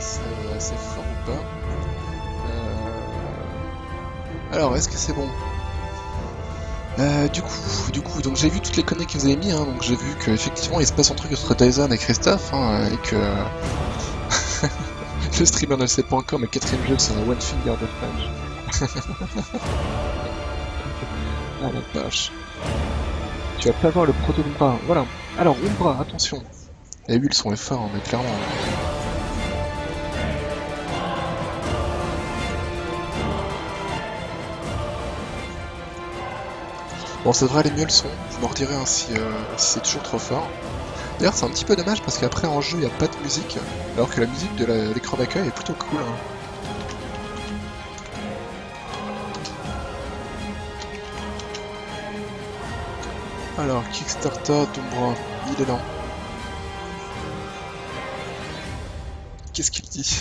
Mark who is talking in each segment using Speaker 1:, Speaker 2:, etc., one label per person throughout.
Speaker 1: c'est assez fort ou pas. Alors, est-ce que c'est bon? Du coup, donc j'ai vu toutes les conneries que vous avez mis, hein, donc j'ai vu qu'effectivement il se passe un truc entre Dyson et Christophe, hein, et que le streamer ne le sait pas encore, mais quatrième jeu c'est un One Finger Deathmatch. Ah la vache. Tu vas pas voir le proto Umbra, voilà. Alors Umbra, attention. Et oui, le son est fort, hein, mais clairement. Bon, ça devrait aller mieux le son, vous m'en redirez hein, si c'est toujours trop fort. D'ailleurs, c'est un petit peu dommage parce qu'après en jeu, il n'y a pas de musique, alors que la musique de l'écran d'accueil est plutôt cool. Hein. Alors, Kickstarter, Dombra, il est lent. Qu'est-ce qu'il dit?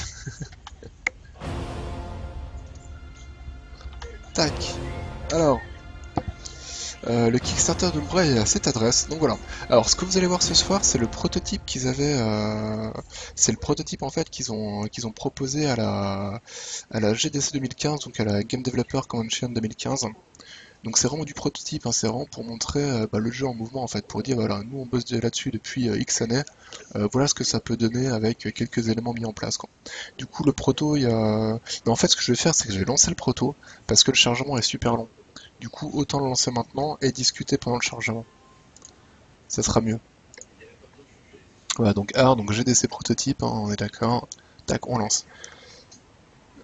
Speaker 1: Tac. Alors, le Kickstarter d'Umbra est à cette adresse, donc voilà. Alors, ce que vous allez voir ce soir, c'est le prototype qu'ils avaient, c'est le prototype en fait qu'ils ont proposé à la GDC 2015, donc à la Game Developer Convention 2015. Donc c'est vraiment du prototype, hein, c'est vraiment pour montrer le jeu en mouvement en fait, pour dire voilà, nous on bosse là-dessus depuis X années, voilà ce que ça peut donner avec quelques éléments mis en place quoi. Du coup le proto, il y a... Non, en fait ce que je vais faire c'est que je vais lancer le proto, parce que le chargement est super long. Du coup autant le lancer maintenant et discuter pendant le chargement, ça sera mieux. Voilà donc R, donc GDC prototype, hein, on est d'accord, tac on lance.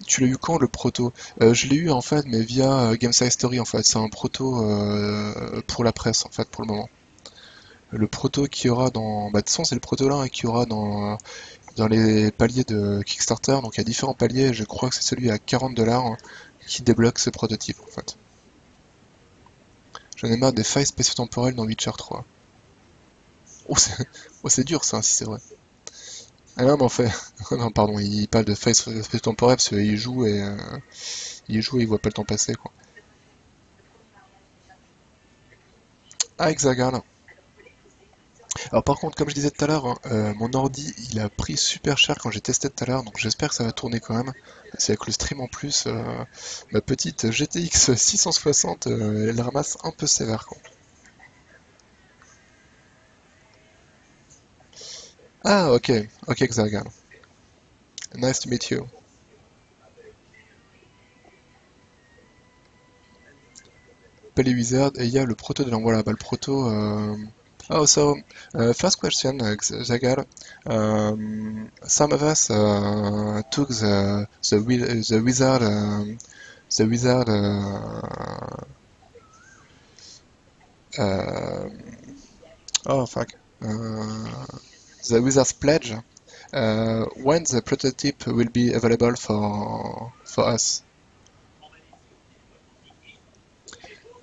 Speaker 1: Tu l'as eu quand le proto? Je l'ai eu en fait, mais via Game Side Story en fait. C'est un proto pour la presse en fait pour le moment. Le proto qu'il y aura dans. Bah, de toute façon, c'est le proto là qu'il y aura dans les paliers de Kickstarter. Donc il y a différents paliers. Je crois que c'est celui à 40$ qui débloque ce prototype en fait. J'en ai marre des failles spatio-temporelles dans Witcher 3. Oh, c'est dur ça, si c'est vrai. Ah non, mais en fait. Non, pardon, il parle de failles spatio-temporelles parce qu'il joue et. Il joue et il voit pas le temps passer quoi. Ah, Hexagon. Alors par contre, comme je disais tout à l'heure, hein, mon ordi il a pris super cher quand j'ai testé tout à l'heure, donc j'espère que ça va tourner quand même. C'est avec le stream en plus, ma petite GTX 660, elle ramasse un peu sévère quoi. Ah ok, ok Xargan. Nice to meet you. Pally Wizard, et il y a le proto de voilà, bah, le proto. Oh, so, first question, Zagar. Some of us took the wizard, the wizard, uh, oh fuck, the wizard's pledge. When the prototype will be available for us?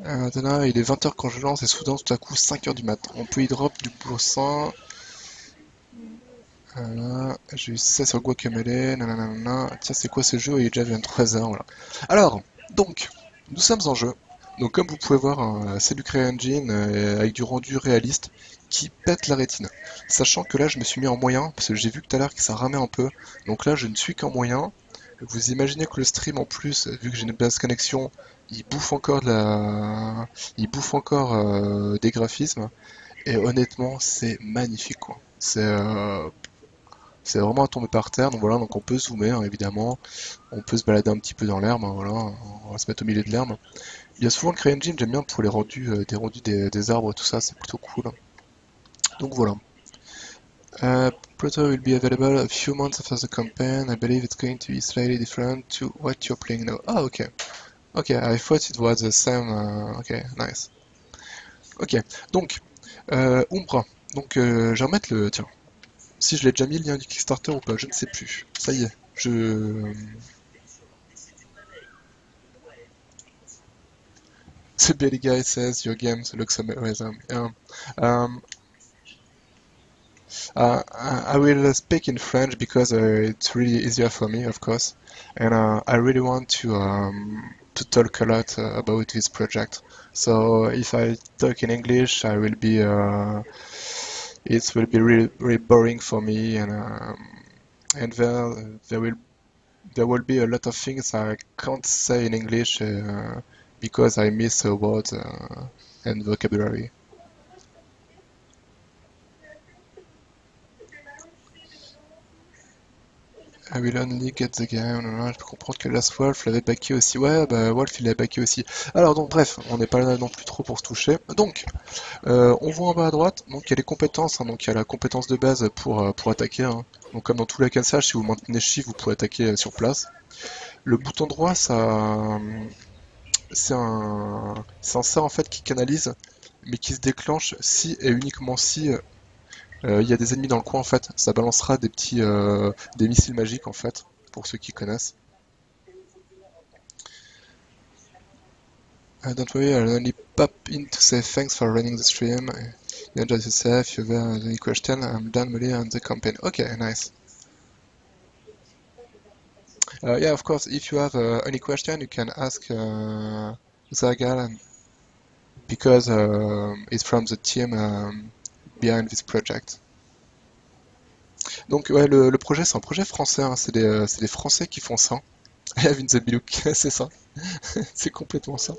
Speaker 1: Dana, il est 20h quand je lance et soudain tout à coup 5h du mat. On peut y drop du boursin. Voilà. J'ai eu ça sur Guacamele. Nanana. Tiens, c'est quoi ce jeu? Il est déjà 23h. Voilà. Alors, donc, nous sommes en jeu. Donc, comme vous pouvez voir, c'est du CryEngine avec du rendu réaliste qui pète la rétine. Sachant que là, je me suis mis en moyen parce que j'ai vu tout à l'heure que ça ramait un peu. Donc là, je ne suis qu'en moyen. Vous imaginez que le stream en plus, vu que j'ai une basse connexion, il bouffe encore des graphismes. Et honnêtement, c'est magnifique quoi. C'est vraiment à tomber par terre. Donc voilà, donc on peut zoomer hein, évidemment. On peut se balader un petit peu dans l'herbe. Hein, voilà, on va se mettre au milieu de l'herbe. Il y a souvent le CryEngine, j'aime bien pour les rendus, des arbres, tout ça, c'est plutôt cool. Donc voilà. Proto will be available a few months after the campaign. I believe it's going to be slightly different to what you're playing now. Ah, ok. Ok, I thought it was the same. Ok, nice. Ok, donc, Umbra. Donc, je vais remettre le. Tiens, si je l'ai déjà mis le lien du Kickstarter ou pas, je ne sais plus. Ça y est, je. The Belly Guy says your game looks amazing. Yeah. Um, I will speak in French because it's really easier for me, of course, and I really want to talk a lot about this project. So if I talk in English, it will be really, really boring for me, and and there will be a lot of things I can't say in English because I miss words and vocabulary. I will only get the game. Je peux comprendre que Last Wolf l'avait backé aussi. Ouais, bah Wolf il l'a backé aussi. Alors donc bref, on n'est pas là non plus trop pour se toucher. Donc, on voit en bas à droite, donc il y a les compétences. Hein, donc il y a la compétence de base pour attaquer. Hein. Donc comme dans tous les cassage, si vous maintenez Shift, vous pouvez attaquer sur place. Le bouton droit, ça, c'est un sort en fait qui canalise, mais qui se déclenche si et uniquement si il y a des ennemis dans le coin en fait. Ça balancera des missiles magiques en fait, pour ceux qui connaissent. Don't worry, I'll only pop in to say thanks for running the stream. You enjoy yourself, if you have any question, I'm done really on the campaign. Okay, nice. Yeah, of course, if you have any question, you can ask Zagal, because he's from the team behind this project. Donc ouais, le projet, c'est un projet français, hein, c'est des Français qui font ça. Vin the Bilouk, c'est ça, c'est complètement ça.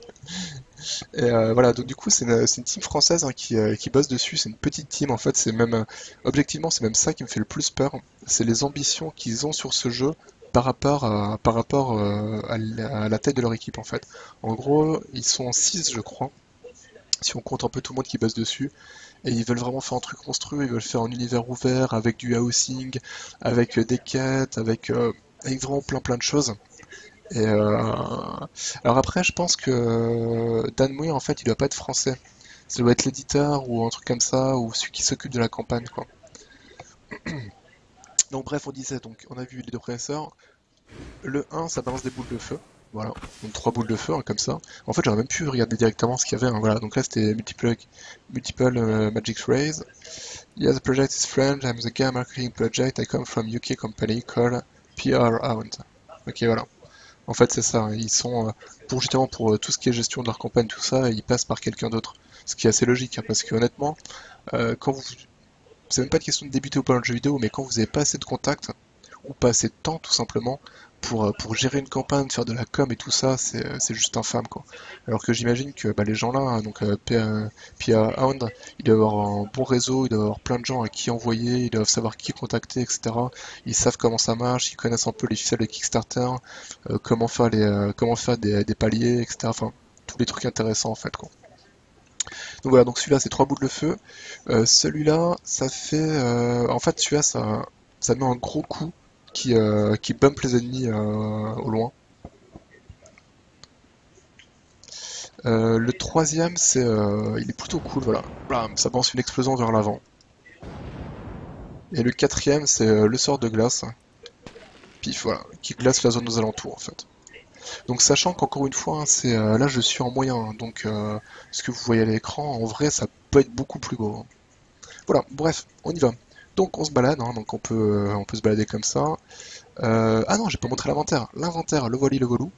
Speaker 1: Et voilà, donc du coup, c'est une team française hein, qui bosse dessus. C'est une petite team en fait. C'est même objectivement, c'est même ça qui me fait le plus peur. C'est les ambitions qu'ils ont sur ce jeu par rapport à la tête de leur équipe en fait. En gros, ils sont 6 je crois. Si on compte un peu tout le monde qui bosse dessus, et ils veulent vraiment faire un truc monstrueux, ils veulent faire un univers ouvert avec du housing, avec des quêtes, avec vraiment plein de choses. Et alors après, je pense que Dan Mouy, en fait, il doit pas être français. Ça doit être l'éditeur ou un truc comme ça, ou celui qui s'occupe de la campagne, quoi. Donc bref, on disait, donc on a vu les deux prédécesseurs. Le 1, ça balance des boules de feu. Voilà, donc 3 boules de feu, hein, comme ça. En fait, j'aurais même pu regarder directement ce qu'il y avait. Hein, voilà, donc là, c'était multiple Magic Rays. Yeah, the project is French. I'm the game marketing project. I come from UK company called PR Hound. Ok, voilà. En fait, c'est ça. Hein. Ils sont pour justement pour tout ce qui est gestion de leur campagne, tout ça, ils passent par quelqu'un d'autre. Ce qui est assez logique, hein, parce que honnêtement, quand vous, c'est même pas une question de débuter ou pas dans le jeu vidéo, mais quand vous avez pas assez de contacts ou pas assez de temps, tout simplement, pour gérer une campagne, faire de la com et tout ça, c'est juste infâme, quoi. Alors que j'imagine que bah, les gens là, hein, donc PA Hound, ils doivent avoir un bon réseau, ils doivent avoir plein de gens à qui envoyer, ils doivent savoir qui contacter, etc. Ils savent comment ça marche, ils connaissent un peu les ficelles de Kickstarter, comment faire des paliers, etc. Enfin, tous les trucs intéressants en fait, quoi. Donc voilà, donc celui-là c'est 3 boules de feu. Celui-là, ça fait. En fait, celui-là, ça met un gros coup qui bump les ennemis au loin. Le troisième, il est plutôt cool, voilà. Blam, ça lance une explosion vers l'avant. Et le quatrième, c'est le sort de glace. Pif, voilà, qui glace la zone aux alentours en fait. Donc sachant qu'encore une fois, hein, là je suis en moyen, hein, donc ce que vous voyez à l'écran, en vrai, ça peut être beaucoup plus beau. Hein. Voilà, bref, on y va. Donc on se balade, hein, donc on peut se balader comme ça. Ah non, j'ai pas montré l'inventaire. L'inventaire, le voili, le volou.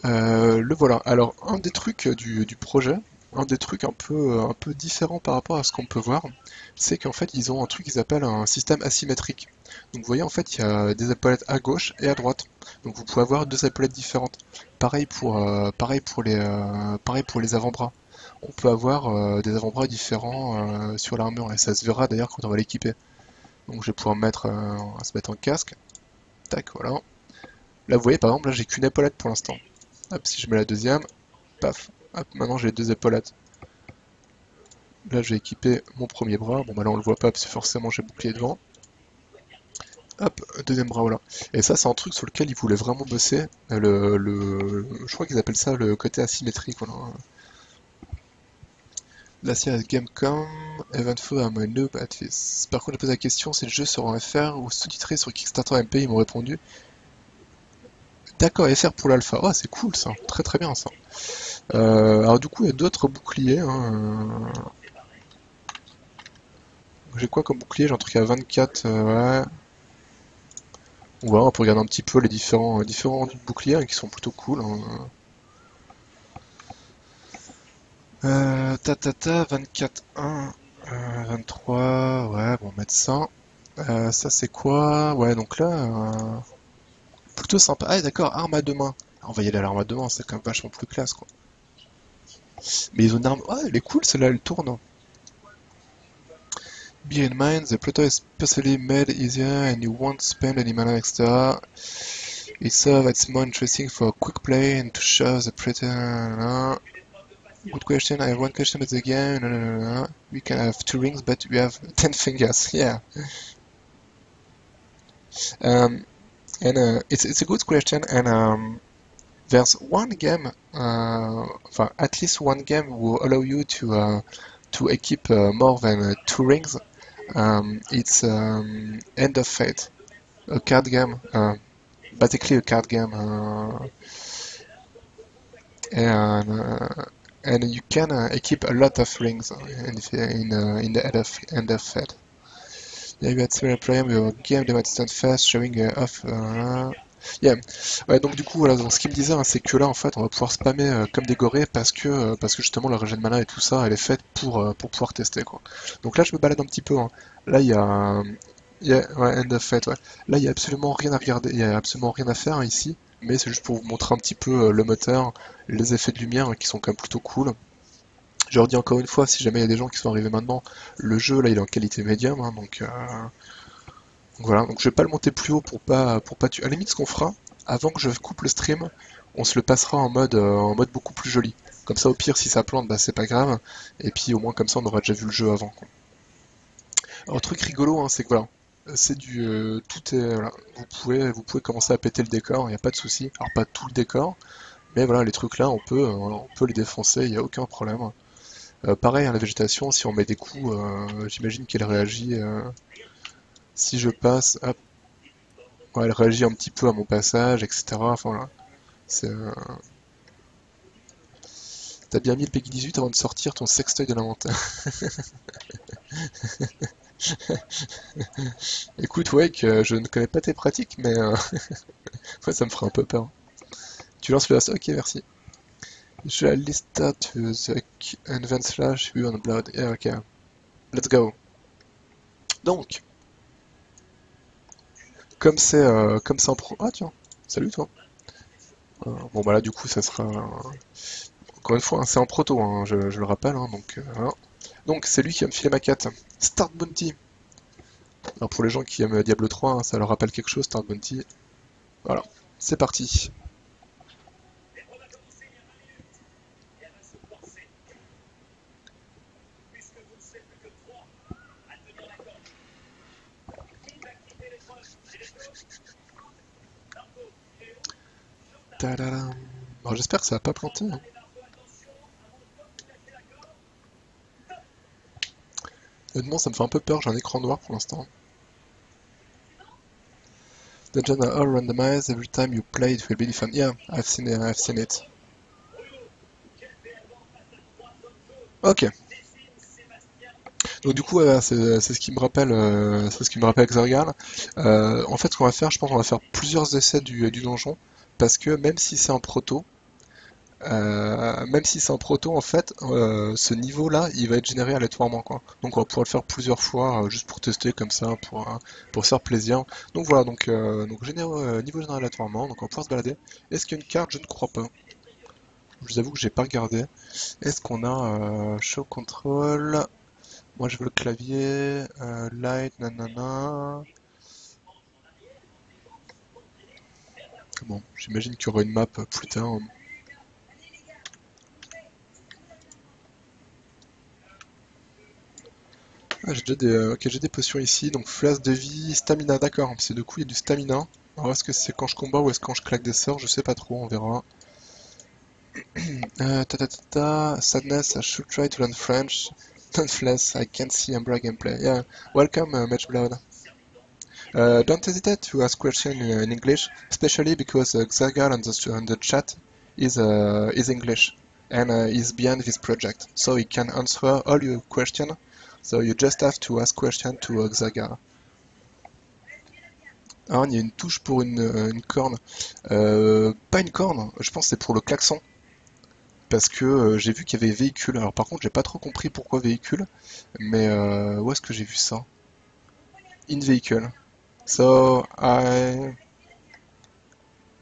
Speaker 1: Le voilà. Alors, un des trucs du projet, un des trucs un peu différents par rapport à ce qu'on peut voir, c'est qu'en fait, ils ont un truc qu'ils appellent un système asymétrique. Donc, vous voyez, en fait, il y a des épaulettes à gauche et à droite. Donc, vous pouvez avoir deux épaulettes différentes. Pareil pour les avant-bras. On peut avoir des avant-bras différents sur l'armure, et ça se verra d'ailleurs quand on va l'équiper. Donc, je vais pouvoir se mettre en casque. Tac, voilà. Là, vous voyez, par exemple, là, j'ai qu'une épaulette pour l'instant. Hop, si je mets la deuxième, paf. Hop, maintenant j'ai deux épaulettes. Là, j'ai équipé mon premier bras. Bon, bah là, on le voit pas parce que forcément j'ai bouclier devant. Hop, deuxième bras, voilà. Et ça, c'est un truc sur lequel ils voulaient vraiment bosser. Je crois qu'ils appellent ça le côté asymétrique, voilà. La série Gamecom, Eventful I'm a noob at this. Par contre, j'ai posé la question si le jeu sera en FR ou sous-titré sur Kickstarter MP, ils m'ont répondu. D'accord, FR pour l'alpha. Oh, c'est cool ça, très très bien ça. Alors du coup, il y a d'autres boucliers. Hein. J'ai quoi comme bouclier? J'ai un truc à 24, ouais. Voilà, on peut regarder un petit peu les différents boucliers hein, qui sont plutôt cool. Hein. 24 1, 23, ouais, bon, on va mettre ça. Ça c'est quoi? Ouais, donc là, plutôt sympa. Ah, d'accord, arme à deux mains. On va y aller à l'arme à deux mains, c'est quand même vachement plus classe, quoi. Mais ils ont une arme. Ah, elle est cool, celle-là, elle tourne. Bear in mind, the Pluto is specially made easier and you won't spend any mana extra. It's so that's more interesting for quick play and to show the Pluto. Good question. I have one question at the game. No, no, no, no. We can have two rings, but we have 10 fingers. Yeah. Um, and it's a good question. And there's one game, at least one game will allow you to equip more than two rings. It's End of Fate, a card game, basically a card game, and uh, and you can equip a lot of rings in the End of Fate. Yeah, you had several problems with your game, they might stand fast, showing off. Yeah. Ouais, donc du coup, voilà, donc ce qu'il me disait, hein, c'est que là, en fait, on va pouvoir spammer comme des gorées parce que justement, la régène mana et tout ça, elle est faite pour pouvoir tester, quoi. Donc là, je me balade un petit peu, hein. Là, ouais, End of Fate, ouais. Là, il y a absolument rien à regarder, il y a absolument rien à faire hein, ici, mais c'est juste pour vous montrer un petit peu le moteur, les effets de lumière hein, qui sont quand même plutôt cool. Je leur dis encore une fois, si jamais il y a des gens qui sont arrivés maintenant, le jeu là il est en qualité médium, hein, donc voilà. Donc je vais pas le monter plus haut pour pas tuer. À la limite, ce qu'on fera, avant que je coupe le stream, on se le passera en mode beaucoup plus joli. Comme ça, au pire, si ça plante, bah c'est pas grave. Et puis au moins comme ça, on aura déjà vu le jeu avant, quoi. Alors truc rigolo, hein, c'est que voilà, c'est du, tout est, voilà, vous pouvez commencer à péter le décor, il n'y a pas de souci. Alors pas tout le décor, mais voilà, les trucs là, voilà, on peut les défoncer, il n'y a aucun problème. Pareil, hein, la végétation, si on met des coups, j'imagine qu'elle réagit. Si je passe, hop, ouais, elle réagit un petit peu à mon passage, etc. Enfin voilà. C'est, T'as bien mis le Peggy 18 avant de sortir ton sextoy de l'inventaire. Écoute, ouais, que je ne connais pas tes pratiques, mais ouais, ça me ferait un peu peur. Tu lances le as, ok, merci. Je list start to the event slash view on blood. Yeah, ok. Let's go. Donc, comme c'est en pro. Ah tiens, salut toi. Bon bah là du coup ça sera encore une fois hein, c'est en proto, hein, je le rappelle. Hein, donc voilà. Donc c'est lui qui va me filer ma quête. Start Bounty. Alors pour les gens qui aiment Diablo 3, hein, ça leur rappelle quelque chose, Start Bounty. Voilà, c'est parti. Tadadam. Alors j'espère que ça va pas planter. Hein. Honnêtement ça me fait un peu peur, j'ai un écran noir pour l'instant. Dungeons are all randomized, every time you play it will be different. Yeah, I've seen it. Ok. Donc du coup, c'est ce qui me rappelle, c'est ce qui me rappelle Xargal. En fait, ce qu'on va faire, je pense qu'on va faire plusieurs essais du donjon, parce que même si c'est en proto, en fait, ce niveau-là, il va être généré aléatoirement, quoi. Donc on va pouvoir le faire plusieurs fois, juste pour tester comme ça, pour se faire plaisir. Donc voilà, niveau généré aléatoirement, donc on va pouvoir se balader. Est-ce qu'il y a une carte? Je ne crois pas. Je vous avoue que j'ai pas regardé. Est-ce qu'on a show control? Moi je veux le clavier, light, nanana. Bon, j'imagine qu'il y aura une map plus tard. Ah, j'ai déjà ok, j'ai des potions ici, donc flasque de vie, stamina, d'accord, c'est de coup il y a du stamina. Alors est-ce que c'est quand je combat ou est-ce que quand je claque des sorts, je sais pas trop, on verra. Sadness, I should try to learn French. Nonetheless, I can't see Umbra gameplay. Yeah, welcome, Matchblood. Don't hesitate to ask questions in English, especially because Xagar on the chat is English and is behind this project, so he can answer all your questions. So you just have to ask questions to Xagar. Ah, il y a une touche pour une corne. Pas une corne, je pense que c'est pour le klaxon. Parce que j'ai vu qu'il y avait véhicule. Alors par contre, j'ai pas trop compris pourquoi véhicule. Mais où est-ce que j'ai vu ça? in vehicle. So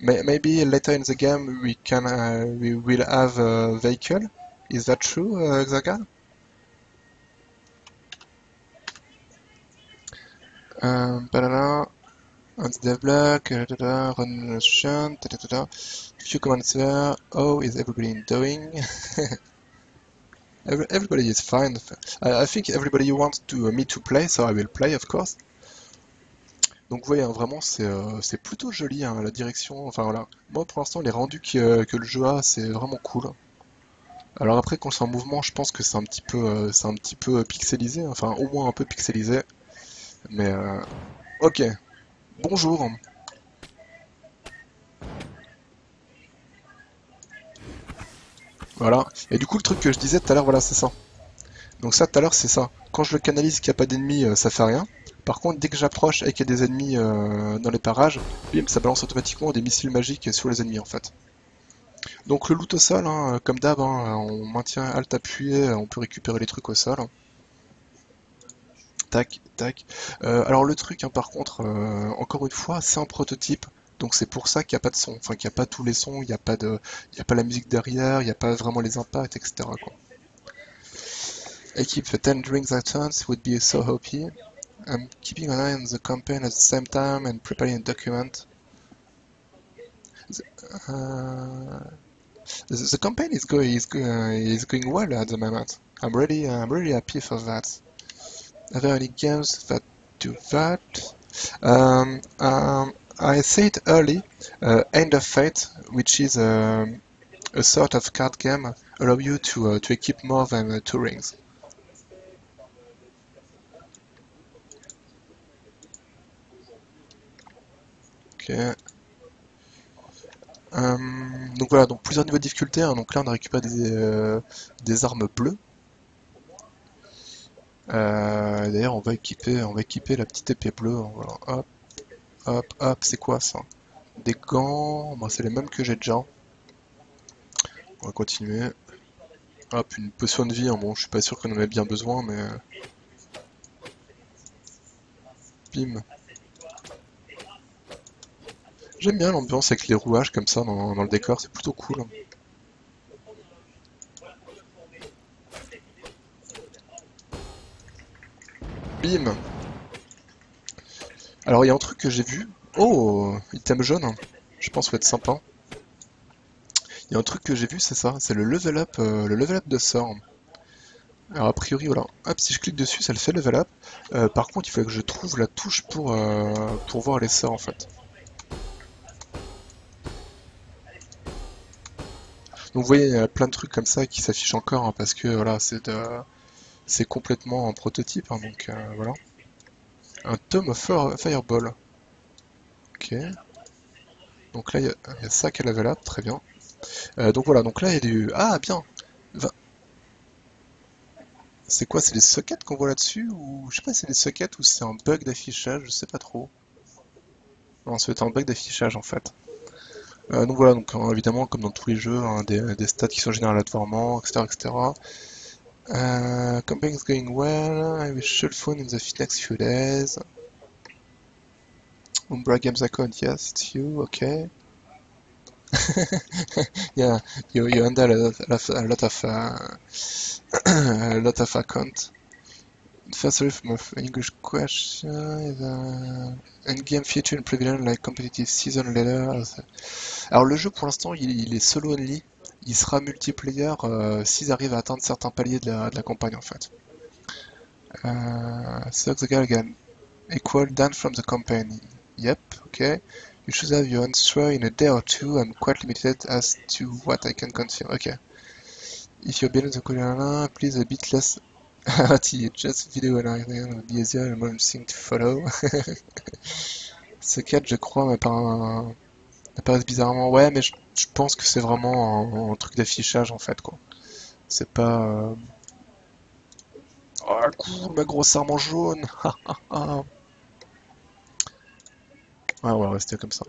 Speaker 1: maybe later in the game we will have a vehicle. Is that true, Xagan? Banana, on the block, run shunt, few commands there. How is everybody doing? Everybody is fine. I think everybody wants me to play, so I will play, of course. Donc vous voyez, hein, vraiment, c'est plutôt joli, hein, la direction. Enfin voilà, moi pour l'instant, les rendus que le jeu a, c'est vraiment cool. Alors après, quand c'est en mouvement, je pense que c'est un petit peu pixelisé, enfin au moins un peu pixelisé. Mais ok, bonjour. Voilà. Et du coup, le truc que je disais tout à l'heure, voilà, c'est ça. Donc ça, tout à l'heure, c'est ça. Quand je le canalise qu'il n'y a pas d'ennemis, ça fait rien. Par contre, dès que j'approche et qu'il y a des ennemis dans les parages, bim, ça balance automatiquement des missiles magiques sur les ennemis en fait. Donc le loot au sol, hein, comme d'hab, hein, on maintient Alt appuyé, on peut récupérer les trucs au sol. Tac, tac. Alors le truc, hein, par contre, encore une fois, c'est un prototype. Donc c'est pour ça qu'il n'y a pas de son, enfin qu'il n'y a pas tous les sons, il y a pas la musique derrière, il n'y a pas vraiment les impacts, etc. quoi. Equip the 10 drinks at once would be so OP. I'm keeping an eye on the campaign at the same time and preparing a document. Uh, the campaign is going well at the moment. I'm really happy for that. Are there any games that do that? Um, um, I said early, End of Fate, which is a sort of card game, allow you to equip more than two rings. Ok. Donc voilà, donc plusieurs niveaux de difficulté, hein. Donc là on a récupéré des armes bleues. D'ailleurs on va équiper la petite épée bleue, hein. Voilà, hop, hop, hop, c'est quoi ça? Des gants, bon, c'est les mêmes que j'ai déjà. On va continuer. Hop, une potion de vie, hein. Bon je suis pas sûr qu'on en ait bien besoin, mais bim. J'aime bien l'ambiance avec les rouages comme ça dans le décor, c'est plutôt cool. Bim. Alors il y a un truc que j'ai vu. Oh, item jaune. Je pense que ça va être sympa. Il y a un truc que j'ai vu, c'est ça, c'est le level up de sort. Alors a priori, voilà, hop, si je clique dessus, ça le fait level up. Par contre, il faut que je trouve la touche pour voir les sorts en fait. Donc vous voyez, il y a plein de trucs comme ça qui s'affichent encore, hein, parce que voilà, c'est complètement en prototype, hein, donc voilà. Un tome of Fireball. Ok. Donc là, il y a ça qui est level up, très bien. Donc voilà, donc là, il y a du... Ah, bien. C'est quoi, c'est les sockets qu'on voit là-dessus? Ou je sais pas si c'est des sockets ou si c'est un bug d'affichage, je sais pas trop. Non, ça va être un bug d'affichage en fait. Donc voilà, donc évidemment, comme dans tous les jeux, hein, des stats qui sont générés aléatoirement, etc. etc. Campaign is going well, I will shut phone in the next few days. Umbra Games account, yes, it's you, okay. Yeah, you handle a lot of a lot of account. First of my English question is endgame feature in prevalent like competitive season later. Alors le jeu pour l'instant il est solo only. Il sera multiplayer s'ils arrivent à atteindre certains paliers de la campagne en fait. Suck the guy again. Equal down from the campaign. Yep, okay. You should have your answer in a day or two. I'm quite limited as to what I can confirm. Okay. If you're building the Kulana, please a bit less. Just video and everything would be easier and more interesting to follow. Ce 4 je crois, apparaissent bizarrement. Ouais, mais je pense que c'est vraiment un truc d'affichage en fait, quoi. C'est pas. Oh, cool, ma grosse arme en jaune! Ah. Ouais, on va rester comme ça.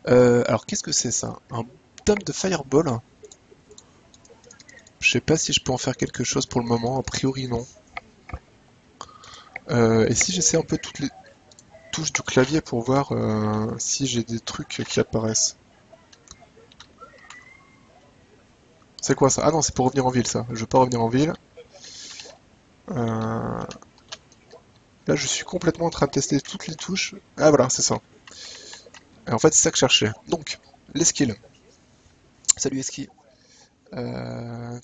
Speaker 1: Alors, qu'est-ce que c'est ça? Un tome de Fireball? Je sais pas si je peux en faire quelque chose pour le moment, a priori non. Et si j'essaie un peu toutes les... touche du clavier pour voir si j'ai des trucs qui apparaissent. C'est quoi ça? Ah non, c'est pour revenir en ville ça. Je veux pas revenir en ville. Euh, Là, je suis complètement en train de tester toutes les touches. Ah voilà, c'est ça. Et en fait, c'est ça que je cherchais. Donc, les skills. Salut Eski. What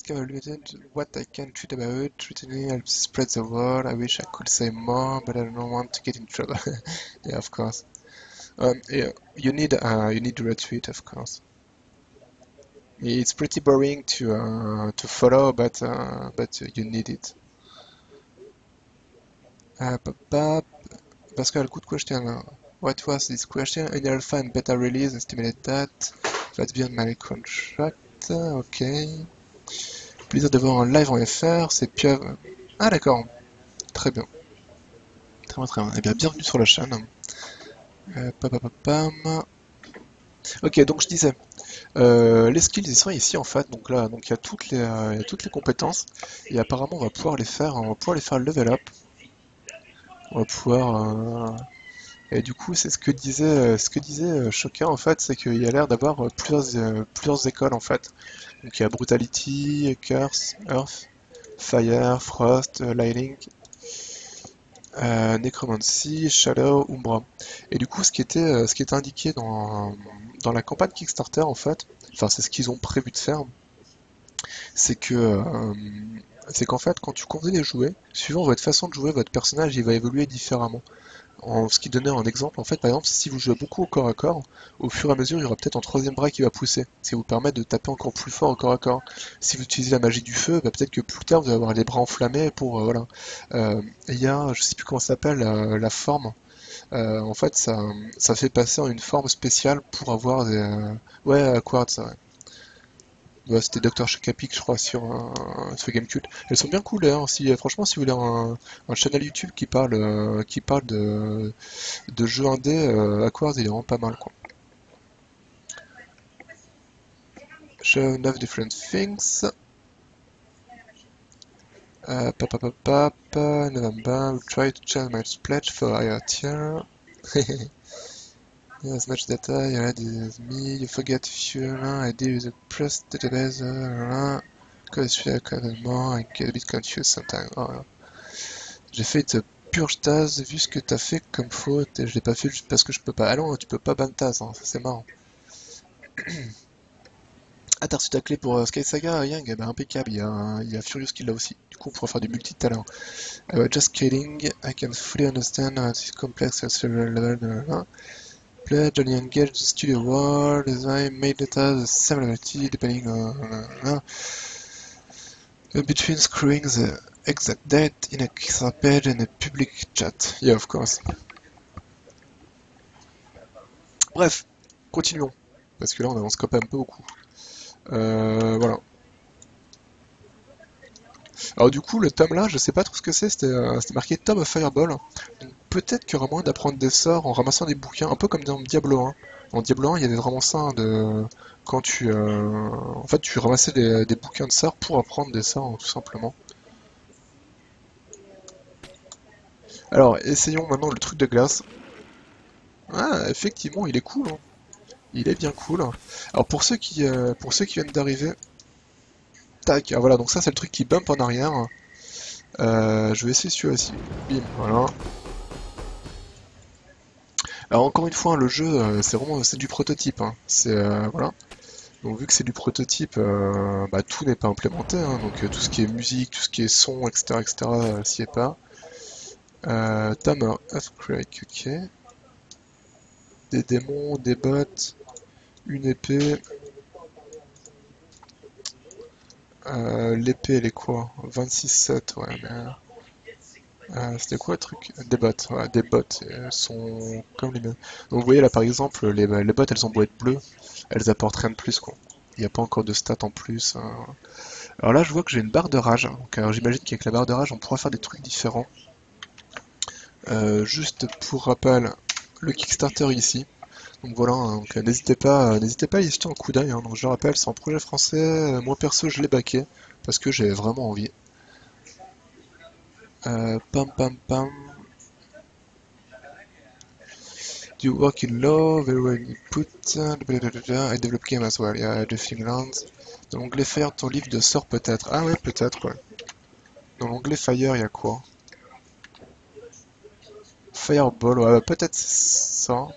Speaker 1: I can tweet about, tweeting helps spread the word. I wish I could say more, but I don't want to get in trouble. Yeah, of course. Yeah, you need to retweet, of course. It's pretty boring to follow, but you need it. Pascal, good question. What was this question? In alpha and beta release, estimate that. That's beyond my contract. Ok. Plaisir de voir en live en FR, c'est Pieuvre. Ah d'accord, très bien. Très bien, très bien. Eh bien, bienvenue sur la chaîne. Papapapam. Ok, donc je disais, les skills ils sont ici en fait, donc là, donc il y a toutes les compétences, et apparemment on va pouvoir les faire level up. On va pouvoir et du coup, c'est ce que disait Shocker en fait, c'est qu'il y a l'air d'avoir plusieurs écoles en fait. Donc il y a Brutality, Curse, Earth, Fire, Frost, Lightning, Necromancy, Shadow, Umbra. Et du coup, ce qui était indiqué dans la campagne Kickstarter en fait, enfin c'est ce qu'ils ont prévu de faire, c'est que c'est qu'en fait, quand tu conduis les jouets, suivant votre façon de jouer, votre personnage il va évoluer différemment. Ce qui donnait un exemple, en fait, par exemple, si vous jouez beaucoup au corps à corps, au fur et à mesure, il y aura peut-être un troisième bras qui va pousser, ce qui va vous permettre de taper encore plus fort au corps à corps. Si vous utilisez la magie du feu, bah, peut-être que plus tard, vous allez avoir les bras enflammés pour, voilà. Et il y a, je sais plus comment ça s'appelle, la forme. En fait, ça fait passer en une forme spéciale pour avoir des... ouais, Quartz, ouais. Ouais, c'était Dr. Shakapic, je crois, sur Gamecult. Elles sont bien cool, hein. Si, franchement, si vous voulez un channel YouTube qui parle de jeux indés, Aquars, il est vraiment pas mal, quoi. Show 9 different things. November, we'll try to change my pledge for higher tier. As much data you had as me, you forget if you I deal with the press database, cause you have more, I get a bit confused sometimes. Oh, j'ai fait une purge Taz, vu ce que t'as fait comme faute, et je l'ai pas fait juste parce que je peux pas. Ah non, tu peux pas ban Taz, hein, ça c'est marrant. Ah, t'as reçu ta clé pour Sky Saga, Yang? Eh ben, impeccable, il y a Furious qui l'a aussi. Du coup, on pourra faire du multi tout à l'heure. Just kidding, I can fully understand how this complex at several level. Play Johnny Engage the studio world, design made data the same levelty depending on between screwing the exact date in a Kickstarter page and a public chat. Yeah, of course. Bref, continuons. Parce que là, on avance quand même un peu beaucoup. Voilà. Alors du coup, le tome là, je sais pas trop ce que c'est, c'était marqué Tome of Fireball. Donc peut-être qu'il y aura moyen d'apprendre des sorts en ramassant des bouquins, un peu comme dans Diablo 1. Dans Diablo 1, il y avait vraiment ça, quand en fait, tu ramassais des bouquins de sorts pour apprendre des sorts, hein, tout simplement. Alors, essayons maintenant le truc de glace. Ah, effectivement, il est cool, hein. Il est bien cool. Alors pour ceux qui viennent d'arriver, tac, ah, voilà, donc ça c'est le truc qui bump en arrière. Je vais essayer celui-là aussi. Bim, voilà. Alors encore une fois, hein, le jeu, c'est du prototype, hein. C'est voilà. Donc vu que c'est du prototype, bah, tout n'est pas implémenté, hein. Donc tout ce qui est musique, tout ce qui est son, etc., etc., s'y est pas. Tamer, Earthquake, ok. Des démons, des bots, une épée. L'épée, elle est quoi? 26-7, ouais, mais c'était quoi le truc? Des bots, ouais, des bots, sont comme les mêmes. Donc vous voyez là par exemple, les bots elles ont beau être bleues, elles apportent rien de plus quoi. Il n'y a pas encore de stats en plus, hein. Alors là je vois que j'ai une barre de rage, donc j'imagine qu'avec la barre de rage on pourra faire des trucs différents. Juste pour rappel, le Kickstarter ici. Donc voilà, hein, donc n'hésitez pas à y jeter un coup d'œil, hein. Donc je rappelle, c'est un projet français, moi perso je l'ai backé, parce que j'ai vraiment envie. Pam pam pam. Do you work in law? Very well put. I develop game as well. Yeah, de Finland. Dans l'onglet Fire, ton livre de sort peut-être. Ah ouais, peut-être, ouais. Dans l'onglet Fire, il y a quoi? Fireball, ouais, peut-être ça.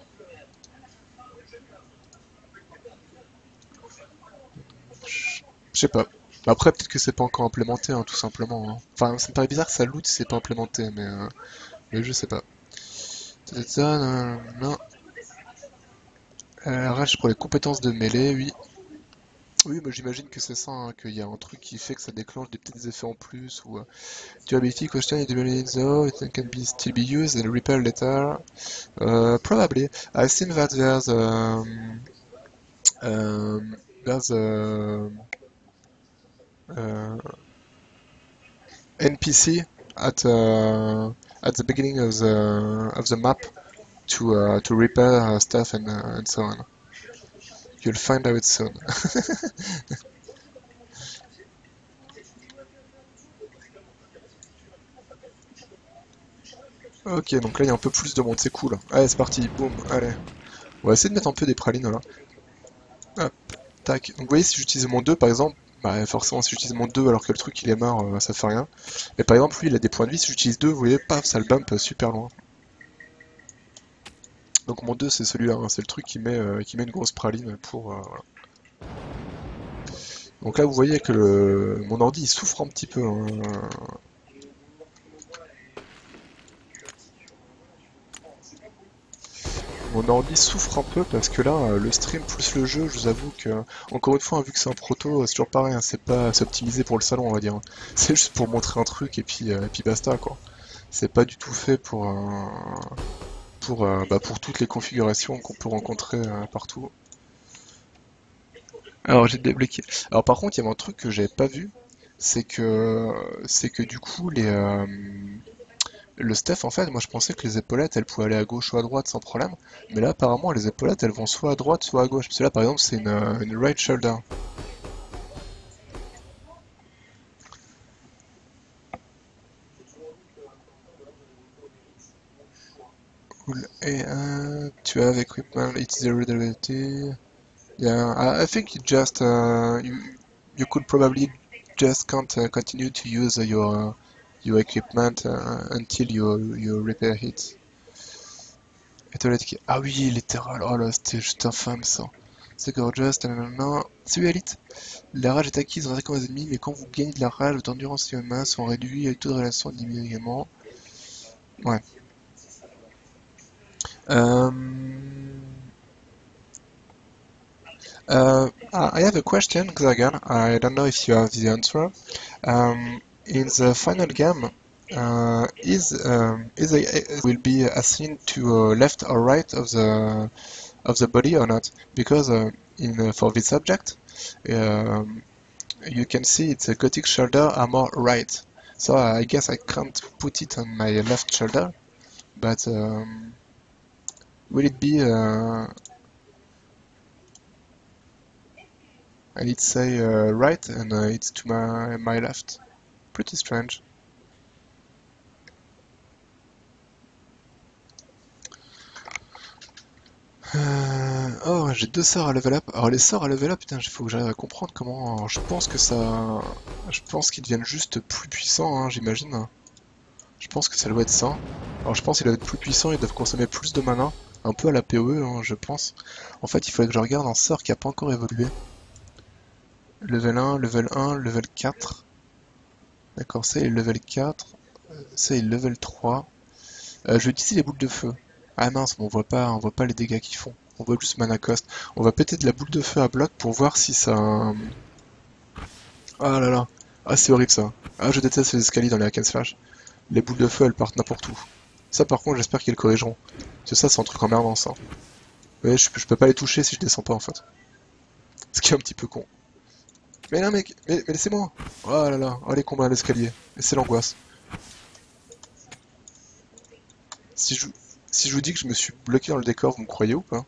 Speaker 1: Je sais pas. Après, peut-être que c'est pas encore implémenté, hein, tout simplement, hein. Enfin, ça me paraît bizarre que ça loot si c'est pas implémenté, mais je sais pas. Non. Rage pour les compétences de mêlée, oui. Oui, moi j'imagine que c'est ça, hein, qu'il y a un truc qui fait que ça déclenche des petits effets en plus, ou durability question is developed though it can be still be used and repair later. Probably. I think that there's uh, NPC at the beginning of the map to repair stuff and so on. You'll find out soon. Ok, donc là il y a un peu plus de monde, c'est cool. Allez, c'est parti, boum, allez. On va essayer de mettre un peu des pralines là. Hop, tac. Donc vous voyez, si j'utilise mon 2 par exemple, bah forcément si j'utilise mon 2 alors que le truc il est mort, ça fait rien. Mais par exemple, lui il a des points de vie, si j'utilise 2, vous voyez, paf, ça le bump super loin. Donc mon 2 c'est celui-là, hein, c'est le truc qui met une grosse praline pour... voilà. Donc là vous voyez que mon ordi il souffre un petit peu, hein. Mon ordi souffre un peu parce que là, le stream plus le jeu, je vous avoue que, encore une fois, hein, vu que c'est un proto, c'est toujours pareil, hein, c'est optimisé pour le salon, on va dire. C'est juste pour montrer un truc et puis basta, quoi. C'est pas du tout fait pour toutes les configurations qu'on peut rencontrer partout. Alors j'ai débloqué. Alors par contre, il y avait un truc que j'avais pas vu, c'est que du coup le Steph, en fait, moi je pensais que les épaulettes elles pouvaient aller à gauche ou à droite sans problème, mais là apparemment les épaulettes elles vont soit à droite soit à gauche. Parce que là par exemple c'est une right shoulder. Cool. Et tu as equipment, it's the reliability. Yeah, I think you could probably just can't continue to use your equipment until you repair it. Étoilette qui... Ah oui, littéral, oh là, c'était juste infâme ça. C'est gorgeous, nanana. Salut Elite. La rage est acquise en attaquant les ennemis, mais quand vous gagnez de la rage, le temps d'endurance et les mains sont réduits et le taux de relation diminue également. Ouais. Euh... I have a question, Xagan. I don't know if you have the answer. In the final game, is a will be assigned to left or right of the body or not? Because for this object, um, you can see it's a gothic shoulder armor right. So I guess I can't put it on my left shoulder, but will it be and it say right and it's to my left? Pretty strange. Oh, j'ai deux sorts à level up. Alors les sorts à level up, putain, il faut que j'arrive à comprendre comment. Alors, je pense qu'ils deviennent juste plus puissants, hein, j'imagine. Je pense que ça doit être ça. Alors je pense qu'ils doivent être plus puissants, ils doivent consommer plus de mana. Un peu à la PoE, hein, je pense. En fait, il faudrait que je regarde un sort qui a pas encore évolué. Level 1, level 1, level 4. D'accord, ça il est level 4. Ça il est level 3. Je vais utiliser les boules de feu. Ah mince, mais on voit pas les dégâts qu'ils font. On voit juste mana cost. On va péter de la boule de feu à bloc pour voir si ça... Ah là là. Ah c'est horrible ça. Ah je déteste les escaliers dans les hack and slash. Les boules de feu elles partent n'importe où. Ça par contre j'espère qu'ils le corrigeront. Parce que ça c'est un truc emmerdant ça. Ouais, je peux pas les toucher si je descends pas en fait. Ce qui est un petit peu con. Mais non mec, mais laissez-moi. Oh là là, oh les combats à l'escalier. Et c'est l'angoisse. Si je, si je vous dis que je me suis bloqué dans le décor, vous me croyez ou pas?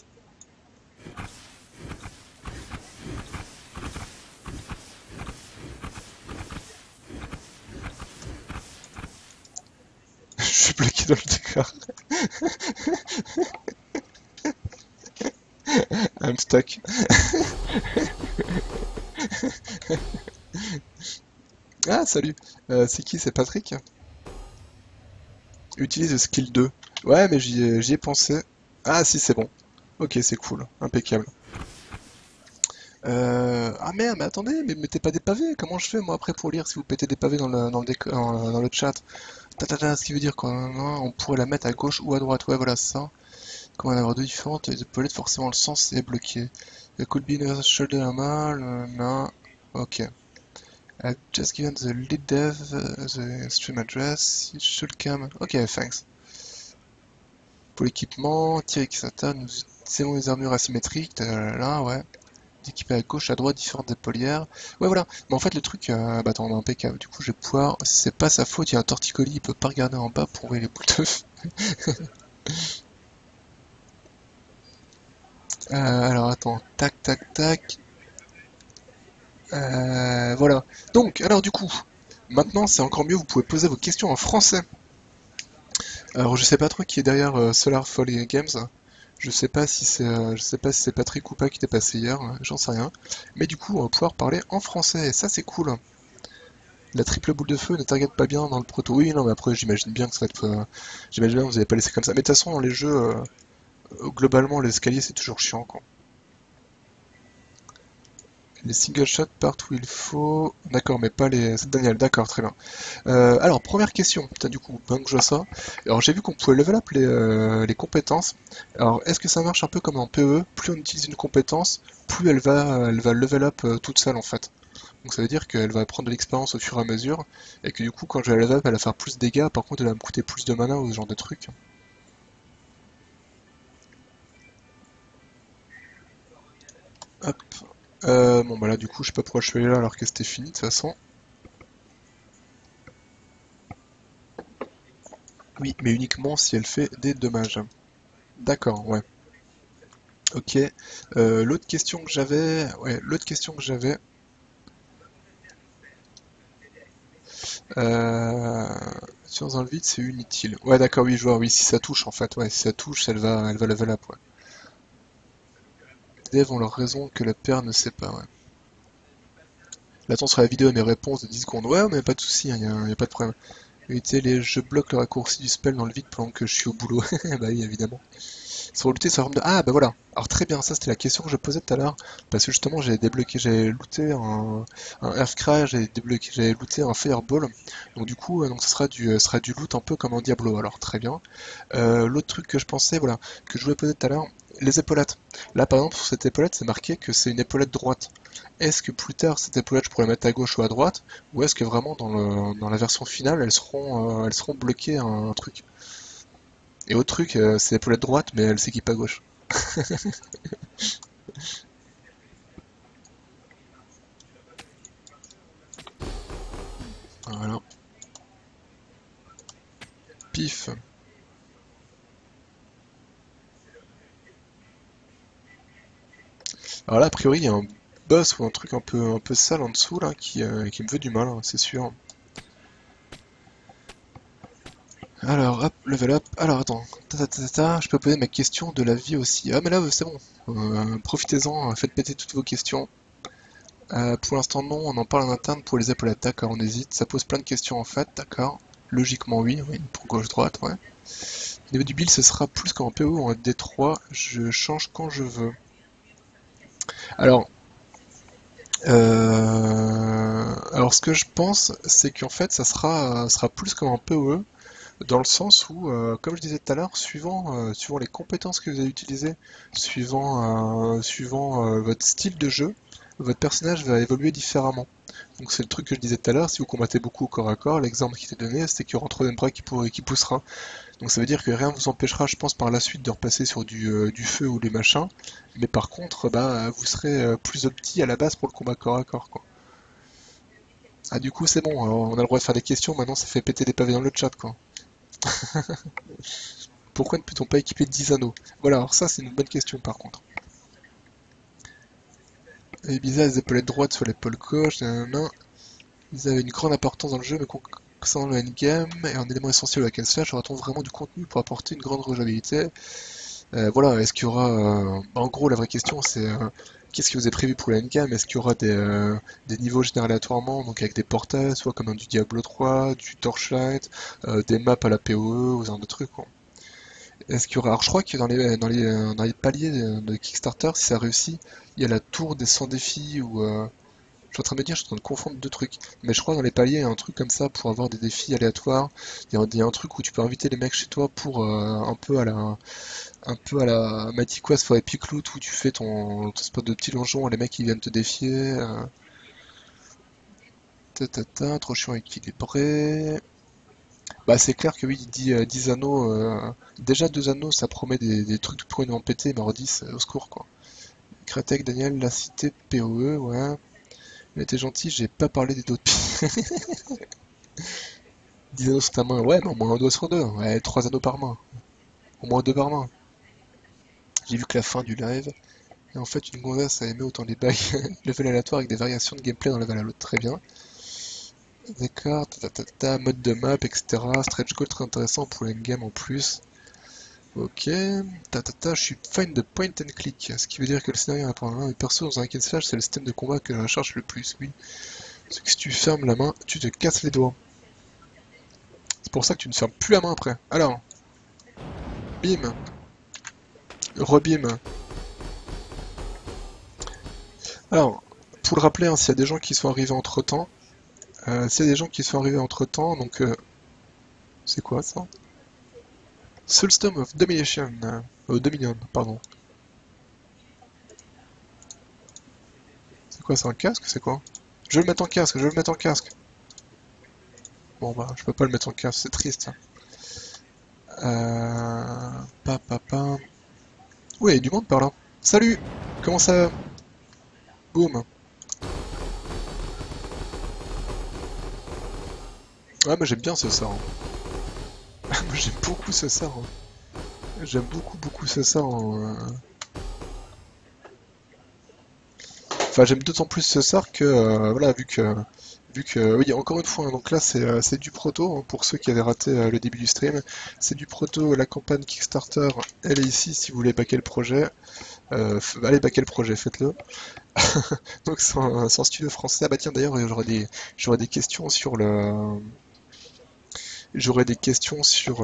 Speaker 1: Je suis bloqué dans le décor. Woodstock. Ah, salut. C'est qui? C'est Patrick? Utilise le skill 2. Ouais, mais j'y ai pensé. Ah, si, c'est bon. Ok, c'est cool. Impeccable. Ah merde, mais attendez, mais mettez pas des pavés. Comment je fais moi après pour lire si vous pétez des pavés dans le chat? Ce qui veut dire quoi? Non, on pourrait la mettre à gauche ou à droite. Ouais, voilà, c'est ça. Comment en avoir deux différentes? Les épaulettes, forcément, le sens est bloqué. It could be the shoulder normal. Non. Ok. I've just given the lead dev the stream address. It should come. Ok, thanks. Pour l'équipement, tir Xata, nous utilisons les armures asymétriques. Là, ouais. D'équiper à gauche, à droite, différentes épaulières. Ouais, voilà. Mais en fait, le truc, bah attends, on est impeccable. Du coup, je vais pouvoir. Si c'est pas sa faute, il y a un torticolis, il peut pas regarder en bas pour envoyer les boules de feu. Alors attends, tac, tac, tac. Voilà. Donc, alors du coup, maintenant c'est encore mieux, vous pouvez poser vos questions en français. Alors je sais pas trop qui est derrière Solar Folly Games. Je sais pas si c'est Patrick ou pas qui était passé hier, j'en sais rien. Mais du coup, on va pouvoir parler en français, et ça c'est cool. La triple boule de feu ne target pas bien dans le proto. Oui, non, mais après j'imagine bien que ça va être, j'imagine bien que vous n'allez pas laisser comme ça. Mais de toute façon, dans les jeux, globalement, l'escalier c'est toujours chiant, quoi. Les single shots partent où il faut. D'accord, mais pas les. C'est Daniel, d'accord, très bien. Alors, première question. Putain, du coup, ben que je vois ça. Alors, j'ai vu qu'on pouvait level up les compétences. Alors, est-ce que ça marche un peu comme en PvE? Plus on utilise une compétence, plus elle va level up toute seule en fait. Donc, ça veut dire qu'elle va prendre de l'expérience au fur et à mesure. Et que du coup, quand je vais la level up, elle va faire plus de dégâts. Par contre, elle va me coûter plus de mana ou ce genre de trucs. Hop. Bon, bah là, du coup, je sais pas pourquoi je suis allé là alors que c'était fini de toute façon. Oui, mais uniquement si elle fait des dommages. D'accord, ouais. Ok. L'autre question que j'avais, ouais, l'autre question que j'avais, euh, sur dans le vide, c'est inutile. Ouais, d'accord, oui, je vois, oui, si ça touche en fait, ouais, si ça touche, elle va level up, ouais. Les devs ont leur raison que la paire ne sait pas, ouais. L'attente sur la vidéo et mes réponses de 10 secondes. Ouais, mais pas de soucis, y a pas de problème. Éviter les je bloque le raccourci du spell dans le vide pendant que je suis au boulot. Bah oui, évidemment. Sur looter sur arme de. Ah bah voilà. Alors très bien, ça c'était la question que je posais tout à l'heure. Parce que justement j'ai débloqué, j'ai looté un Earthcry, j'ai looté un Fireball. Donc du coup, donc ce sera du loot un peu comme un Diablo. Alors très bien. L'autre truc que je pensais, voilà, que je voulais poser tout à l'heure, les épaulettes. Là par exemple sur cette épaulette, c'est marqué que c'est une épaulette droite. Est-ce que plus tard cette épaulette je pourrais la mettre à gauche ou à droite, ou est-ce que vraiment dans la version finale elles seront bloquées à un truc? Et autre truc, c'est l'épaulette droite, mais elle s'équipe à gauche. Voilà. Pif. Alors là, a priori, il y a un boss ou un truc un peu sale en dessous là qui me veut du mal, hein, c'est sûr. Alors, hop, level up. Alors, attends. Je peux poser ma question de la vie aussi. Ah, mais là, c'est bon. Profitez-en, faites péter toutes vos questions. Pour l'instant, non, on en parle en interne pour les épaulettes. D'accord, on hésite. Ça pose plein de questions en fait, d'accord. Logiquement, oui, oui, pour gauche-droite, ouais. Au niveau du build, ce sera plus qu'en PO ou en D3. Je change quand je veux. Alors, alors ce que je pense, c'est qu'en fait, ça sera plus comme un PoE, dans le sens où, comme je disais tout à l'heure, suivant les compétences que vous allez utiliser, suivant votre style de jeu, votre personnage va évoluer différemment. Donc c'est le truc que je disais tout à l'heure, si vous combattez beaucoup au corps à corps, l'exemple qui était donné, c'était qu'il y aura un troisième bras qui poussera. Donc ça veut dire que rien ne vous empêchera, je pense, par la suite de repasser sur du feu ou des machins, mais par contre, bah, vous serez plus opti à la base pour le combat corps à corps, quoi. Ah du coup c'est bon, on a le droit de faire des questions, maintenant ça fait péter des pavés dans le chat, quoi. Pourquoi ne peut-on pas équiper 10 anneaux? Voilà, alors ça c'est une bonne question par contre. Et Ibiza a les épaulettes droites sur l'épaule gauche, nanana. Ils avaient une grande importance dans le jeu, mais concernant le endgame et un élément essentiel de la casse flash, aura-t-on vraiment du contenu pour apporter une grande rejouabilité? Voilà, est-ce qu'il y aura... en gros, la vraie question, c'est qu'est-ce que vous avez prévu pour la endgame? Est-ce qu'il y aura des niveaux générés aléatoirement, donc avec des portails, soit comme un du Diablo 3, du Torchlight, des maps à la PoE, ou ce genre de trucs, quoi. Est-ce qu'il y aura... Alors, je crois que dans les paliers de Kickstarter, si ça réussit, il y a la tour des 100 défis, ou... je suis en train de me dire, je suis en train de confondre deux trucs. Mais je crois que dans les paliers, il y a un truc comme ça pour avoir des défis aléatoires. Il y a un truc où tu peux inviter les mecs chez toi pour un peu à la Mighty Quest for Epic Loot où tu fais ton spot de petits donjons et les mecs ils viennent te défier. Trop chiant équilibré. Bah c'est clair que oui, il dit 10 anneaux. Déjà 2 anneaux, ça promet des trucs tout pourris de péter, mais alors 10, au secours quoi. Kretek, Daniel, la cité, PoE, ouais. Il était gentil, j'ai pas parlé des d'autres. 10 anneaux sur ta main, ouais, mais au moins un doigt sur deux. Ouais, 3 anneaux par main. Au moins 2 par main. J'ai vu que la fin du live. Et en fait, une gonzesse a aimé autant les bails level aléatoire avec des variations de gameplay dans level à l'autre. Très bien. D'accord, mode de map, etc. Stretch goal très intéressant pour l'endgame en plus. Ok, je suis fan de point and click, ce qui veut dire que le scénario est important. Et perso, dans un hack and slash, c'est le système de combat que je recherche le plus, oui. Parce que si tu fermes la main, tu te casses les doigts. C'est pour ça que tu ne fermes plus la main après. Alors, bim, rebim. Alors, pour le rappeler, hein, s'il y a des gens qui sont arrivés entre temps, donc c'est quoi ça? Soulstorm of Domination, Dominion, pardon. C'est quoi, c'est un casque? C'est quoi? Je vais le mettre en casque, je vais le mettre en casque. Bon bah, je peux pas le mettre en casque, c'est triste. Pa, pa, pa. Ouais, il y a du monde par là. Salut! Comment ça va? Boum. Ouais, moi j'aime bien ce sort, hein. Moi j'aime beaucoup ce sort, hein. J'aime beaucoup ce sort, hein. Enfin, j'aime d'autant plus ce sort que, voilà, oui, encore une fois, hein, donc là c'est du proto, hein, pour ceux qui avaient raté le début du stream, c'est du proto, la campagne Kickstarter, elle est ici si vous voulez backer le projet, allez backer le projet, faites-le. Donc c'est un studio français, ah bah tiens d'ailleurs j'aurais des questions sur j'aurais des questions sur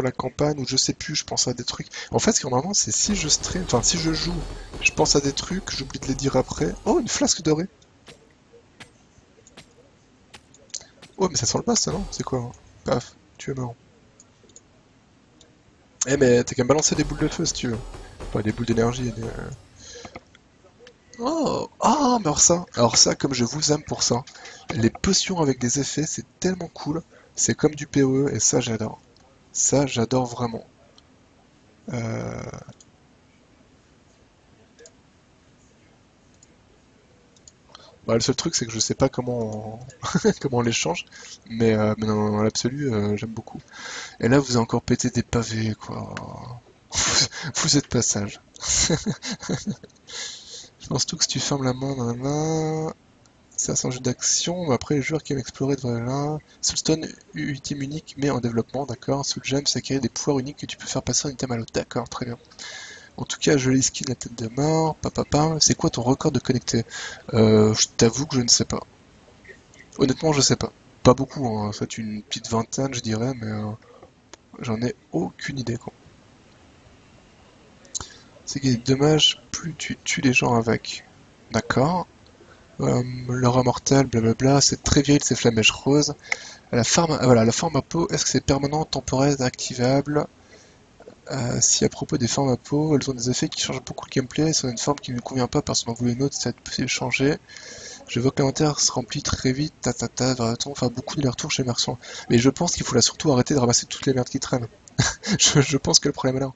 Speaker 1: la campagne, ou je sais plus, je pense à des trucs. En fait, ce qui est normalement, c'est si je stream, enfin si je joue, je pense à des trucs, j'oublie de les dire après. Oh, une flasque dorée! Oh, mais ça sent le passe, ça, non? C'est quoi, hein? Paf, tu es mort. Eh, mais t'as qu'à me balancer des boules de feu si tu veux. Pas des boules d'énergie. Oh, ah, mais alors ça, comme je vous aime pour ça. Les potions avec des effets, c'est tellement cool. C'est comme du PoE, et ça, j'adore. Ça, j'adore vraiment. Euh, Bah, le seul truc, c'est que je sais pas comment comment on les change, mais dans l'absolu, j'aime beaucoup. Et là, vous avez encore pété des pavés, quoi. Vous êtes pas sage. Je pense tout que si tu fermes la main, nanana, ça c'est un jeu d'action, mais après les joueurs qui aiment explorer devraient là. Soulstone, ultime unique, mais en développement, d'accord. Soul Gem, ça crée des pouvoirs uniques que tu peux faire passer un item à l'autre, d'accord, très bien. En tout cas, jolie skin, la tête de mort, papa, c'est quoi ton record de connecté? Je t'avoue que je ne sais pas. Honnêtement, je sais pas. Pas beaucoup, hein, soit une petite vingtaine, je dirais, mais j'en ai aucune idée, quoi. C'est qu'il est dommage, plus tu tues les gens avec. D'accord. L'aura mortelle, blablabla, c'est très vieille ces flamèches roses. La forme, voilà, la forme à peau, est-ce que c'est permanent, temporaire, activable? Si à propos des formes à peau, elles ont des effets qui changent beaucoup le gameplay, si on a une forme qui ne nous convient pas parce qu'on en voulait une autre, c'est possible de changer. Je vois que l'inventaire se remplit très vite, va-t-on faire beaucoup de retours chez Merçon. Mais je pense qu'il faut là surtout arrêter de ramasser toutes les merdes qui traînent. Je pense que le problème est là.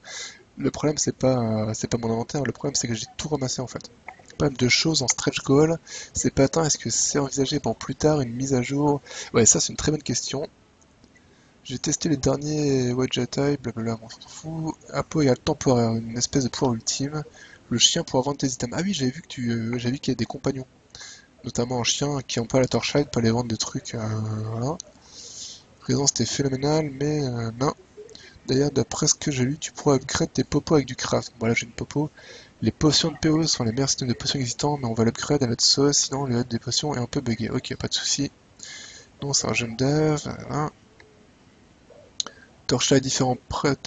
Speaker 1: Le problème c'est pas mon inventaire, le problème c'est que j'ai tout ramassé en fait. Pas mal de choses en stretch goal, c'est pas atteint, est-ce que c'est envisagé pour plus tard, une mise à jour? Ouais, ça c'est une très bonne question. J'ai testé les derniers Wedge type, blablabla, on s'en fout. Apo égale temporaire, une espèce de pouvoir ultime. Le chien pour vendre tes items. Ah oui, j'avais vu qu'il y a des compagnons, notamment un chien qui ont pas la torchlight, pas les vendre des trucs, voilà. Présence c'était phénoménal, mais non. D'ailleurs, d'après ce que j'ai lu, tu pourras upgrade tes popos avec du craft. Voilà, j'ai une popo. Les potions de PO sont les meilleurs systèmes de potions existants, mais on va l'upgrade à notre sauce, sinon le HUD des potions est un peu buggé. Ok, pas de souci. Non, c'est un jeune dev. Voilà. Torchlight différents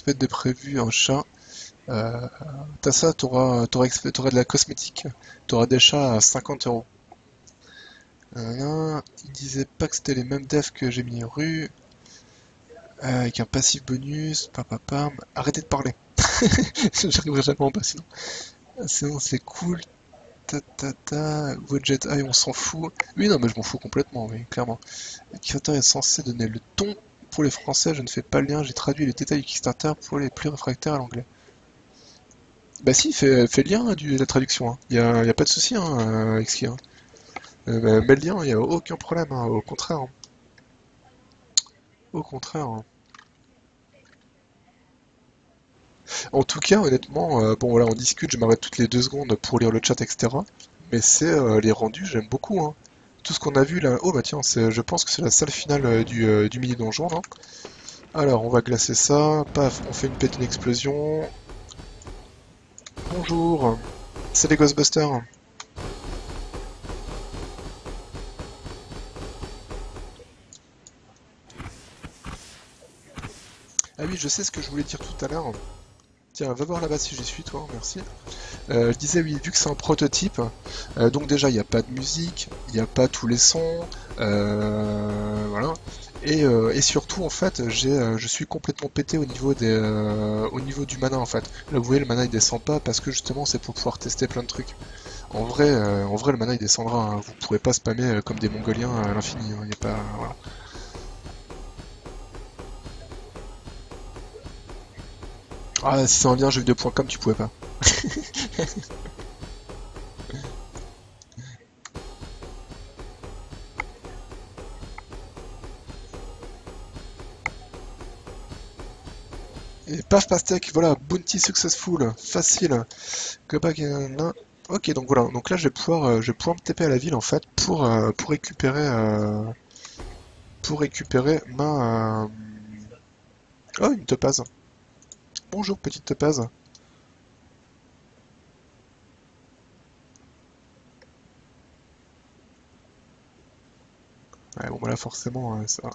Speaker 1: pets de prévu, un chat. T'as ça, t'auras de la cosmétique. T'auras des chats à 50 €. Il disait pas que c'était les mêmes devs que j'ai mis rue. Avec un passif bonus. Papapam. Arrêtez de parler. J'arriverai jamais en bas sinon. Sinon c'est cool. Ta ta ta. Budget Eye, on s'en fout. Oui, non, mais je m'en fous complètement, oui, clairement. Le Kickstarter est censé donner le ton pour les Français. Je ne fais pas le lien. J'ai traduit les détails du Kickstarter pour les plus réfractaires à l'anglais. Bah si, fais le lien hein, de la traduction. Hein. Y a pas de souci hein, avec ce qu'il y a. Bah, mets le lien, y a aucun problème. Hein, au contraire. Hein. Au contraire. Hein. En tout cas, honnêtement, bon voilà, on discute, je m'arrête toutes les 2 secondes pour lire le chat, etc. Mais c'est les rendus, j'aime beaucoup. Hein. Tout ce qu'on a vu là. Oh bah tiens, je pense que c'est la salle finale du mini donjon. Là. Alors, on va glacer ça. Paf, on fait une petite explosion. Bonjour, c'est les Ghostbusters. Ah oui, je sais ce que je voulais dire tout à l'heure. Tiens, va voir là-bas si j'y suis, toi, merci. Je disais, oui, vu que c'est un prototype, donc déjà, il n'y a pas de musique, il n'y a pas tous les sons, voilà. Et surtout, en fait, je suis complètement pété au niveau du mana, en fait. Là, vous voyez, le mana, il descend pas parce que, justement, c'est pour pouvoir tester plein de trucs. En vrai, le mana, il descendra, hein. Vous pourrez pas spammer comme des Mongoliens à l'infini, hein. Il y a pas... Voilà. Ah, si c'est un lien jeuxvideo.com, tu pouvais pas. Et paf pastèque, voilà, bounty successful, facile. Go back and... Ok, donc voilà, donc là je vais pouvoir me TP à la ville en fait pour récupérer ma... Oh, une topaz. Bonjour petite topaz. Ouais, bon bah là forcément ça...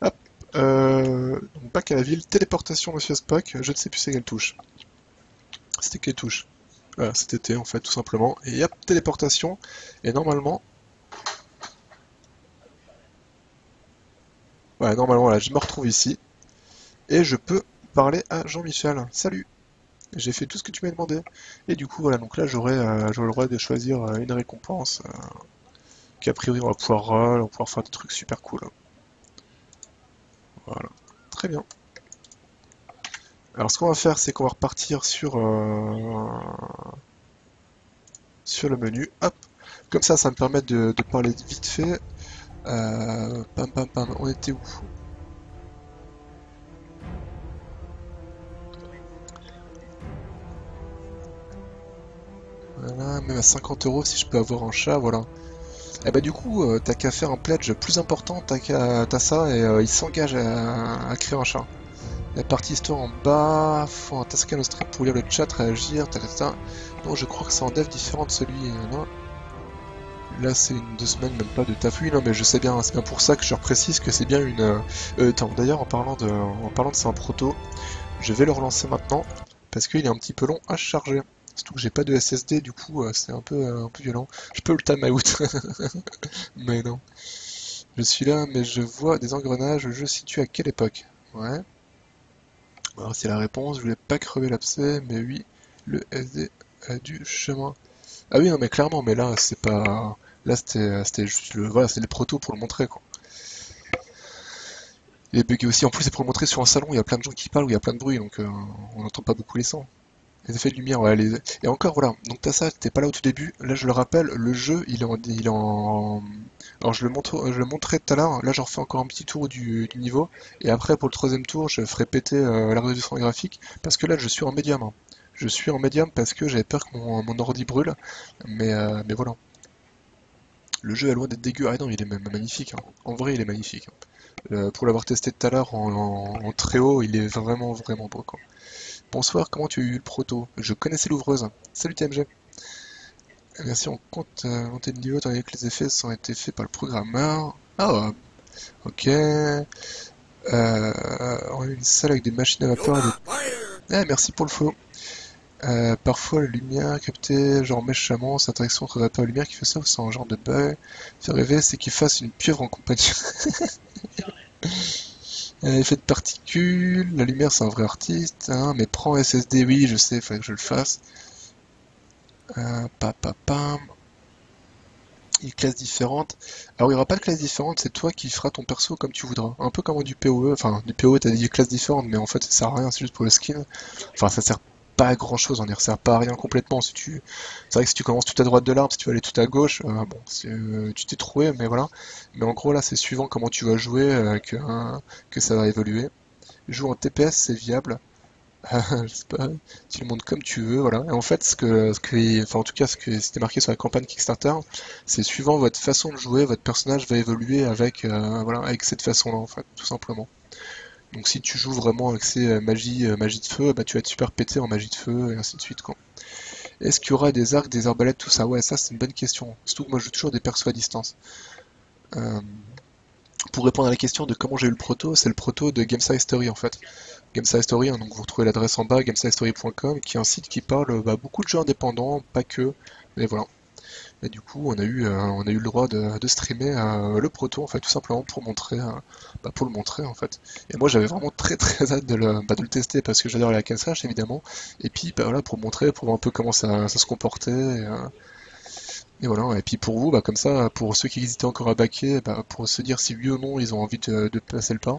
Speaker 1: Hop, donc back à la ville, téléportation Monsieur Spock, je ne sais plus c'est quelle touche. C'était quelle touche? Voilà, c'était T en fait tout simplement. Et hop, téléportation, et normalement... Voilà, normalement là je me retrouve ici. Et je peux parler à Jean-Michel. Salut, j'ai fait tout ce que tu m'as demandé. Et du coup, voilà, donc là, j'aurai le droit de choisir une récompense. Qu'a priori, on va pouvoir roll, on va pouvoir faire des trucs super cool. Voilà, très bien. Alors, ce qu'on va faire, c'est qu'on va repartir sur le menu. Hop, comme ça me permet de parler vite fait. Pam pam pam, on était où? Voilà, même à 50 € si je peux avoir un chat, voilà. Et bah du coup, t'as qu'à faire un pledge plus important, t'as ça, et il s'engage à créer un chat. La partie histoire en bas, faut un task à stream pour lire le chat, réagir, ta. Non, je crois que c'est en dev différent de celui-là. Là, c'est une 2 semaines, même pas de taf. Oui, non, mais je sais bien, c'est bien pour ça que je reprécise que c'est bien une... attends, d'ailleurs, en parlant de c'est un proto, je vais le relancer maintenant, parce qu'il est un petit peu long à charger. Surtout que j'ai pas de SSD, du coup, c'est un peu violent. Je peux le time out, mais non. Je suis là, mais je vois des engrenages, je situe à quelle époque? Ouais. Alors c'est la réponse, je voulais pas crever l'abcès, mais oui, le SD a du chemin. Ah oui, non mais clairement, mais là c'est pas... Là c'était juste le... Voilà, c'est les protos pour le montrer quoi. Il est bugué aussi, en plus c'est pour le montrer sur un salon, il y a plein de gens qui parlent, où il y a plein de bruit, donc on n'entend pas beaucoup les sons. Les effets de lumière, ouais, et encore voilà, donc t'as ça, t'es pas là au tout début, là je le rappelle, le jeu il est en... Alors je le montrais tout à l'heure, là j'en refais encore un petit tour du niveau, et après pour le troisième tour je ferai péter la résolution graphique, parce que là je suis en médium. Hein. Je suis en médium parce que j'avais peur que mon ordi brûle, mais voilà. Le jeu est loin d'être dégueu, ah non il est même magnifique, hein. En vrai il est magnifique. Hein. Pour l'avoir testé tout à l'heure en très haut, il est vraiment vraiment beau quoi. Bonsoir, comment tu as eu le proto? Je connaissais l'ouvreuse. Salut TMG. Merci, on compte monter de niveau étant donné que les effets ont été faits par le programmeur. Ah, ok. On a une salle avec des machines à vapeur et des... Ah, merci pour le faux. Parfois, la lumière captée, genre méchamment, cette interaction entre vapeur et lumière qui fait ça, c'est un genre de bug. Fait rêver, c'est qu'il fasse une pieuvre en compagnie. Effet de particules, la lumière c'est un vrai artiste, hein, mais prends SSD, oui, je sais, faudrait que je le fasse. Pam. Une classe différente. Alors il n'y aura pas de classe différente, c'est toi qui feras ton perso comme tu voudras. Un peu comme du PoE, enfin du PoE t'as des classes différentes, mais en fait ça sert à rien, c'est juste pour le skin. Enfin ça sert pas à grand chose, on y sert pas à rien complètement. Si tu... C'est vrai que si tu commences tout à droite de l'arbre, si tu vas aller tout à gauche, bon, tu t'es trouvé, mais voilà. Mais en gros là c'est suivant comment tu vas jouer que ça va évoluer. Joue en TPS, c'est viable. Je sais pas, tu le montres comme tu veux, voilà. Et en fait, enfin en tout cas, ce que c'était marqué sur la campagne Kickstarter, c'est suivant votre façon de jouer, votre personnage va évoluer avec, voilà, avec cette façon-là, en fait, tout simplement. Donc si tu joues vraiment avec ces magie de feu, bah tu vas être super pété en magie de feu et ainsi de suite, quoi. Est-ce qu'il y aura des arcs, des arbalètes, tout ça? Ouais, ça c'est une bonne question. Surtout que moi je joue toujours des persos à distance. Euh, pour répondre à la question de comment j'ai eu le proto, c'est le proto de Gameside Story en fait. Gameside Story, hein, donc vous retrouvez l'adresse en bas, gamesidestory.com, qui est un site qui parle beaucoup de jeux indépendants, pas que, mais voilà. Et du coup, on a eu le droit de streamer le proto, en fait, tout simplement pour le montrer, en fait. Et moi, j'avais vraiment très très hâte de le tester parce que j'adore la cassage, évidemment. Et puis, bah, voilà, pour montrer, pour voir un peu comment ça se comportait. Et voilà. Et puis pour vous, bah, comme ça, pour ceux qui hésitaient encore à baquer, bah, pour se dire si oui ou non ils ont envie de passer le pas.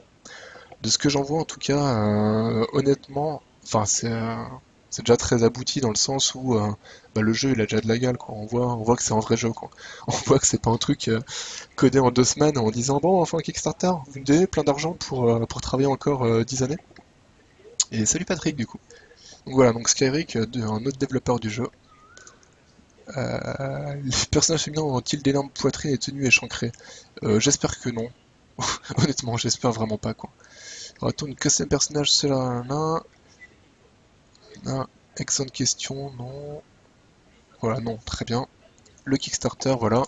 Speaker 1: De ce que j'en vois en tout cas, honnêtement, enfin c'est déjà très abouti dans le sens où bah, le jeu il a déjà de la gueule quoi. On voit que c'est un vrai jeu quoi. On voit que c'est pas un truc codé en 2 semaines en disant bon enfin un Kickstarter, vous me donnez plein d'argent pour travailler encore 10 années. Et salut Patrick du coup. Donc voilà, donc Skyrick, un autre développeur du jeu. Les personnages féminins ont-ils d'énormes poitrines et tenues échancrées? J'espère que non. Honnêtement, j'espère vraiment pas quoi. Aura-t-on une custom personnage cela là? Ah, excellente question, non. Voilà, non, très bien. Le Kickstarter, voilà.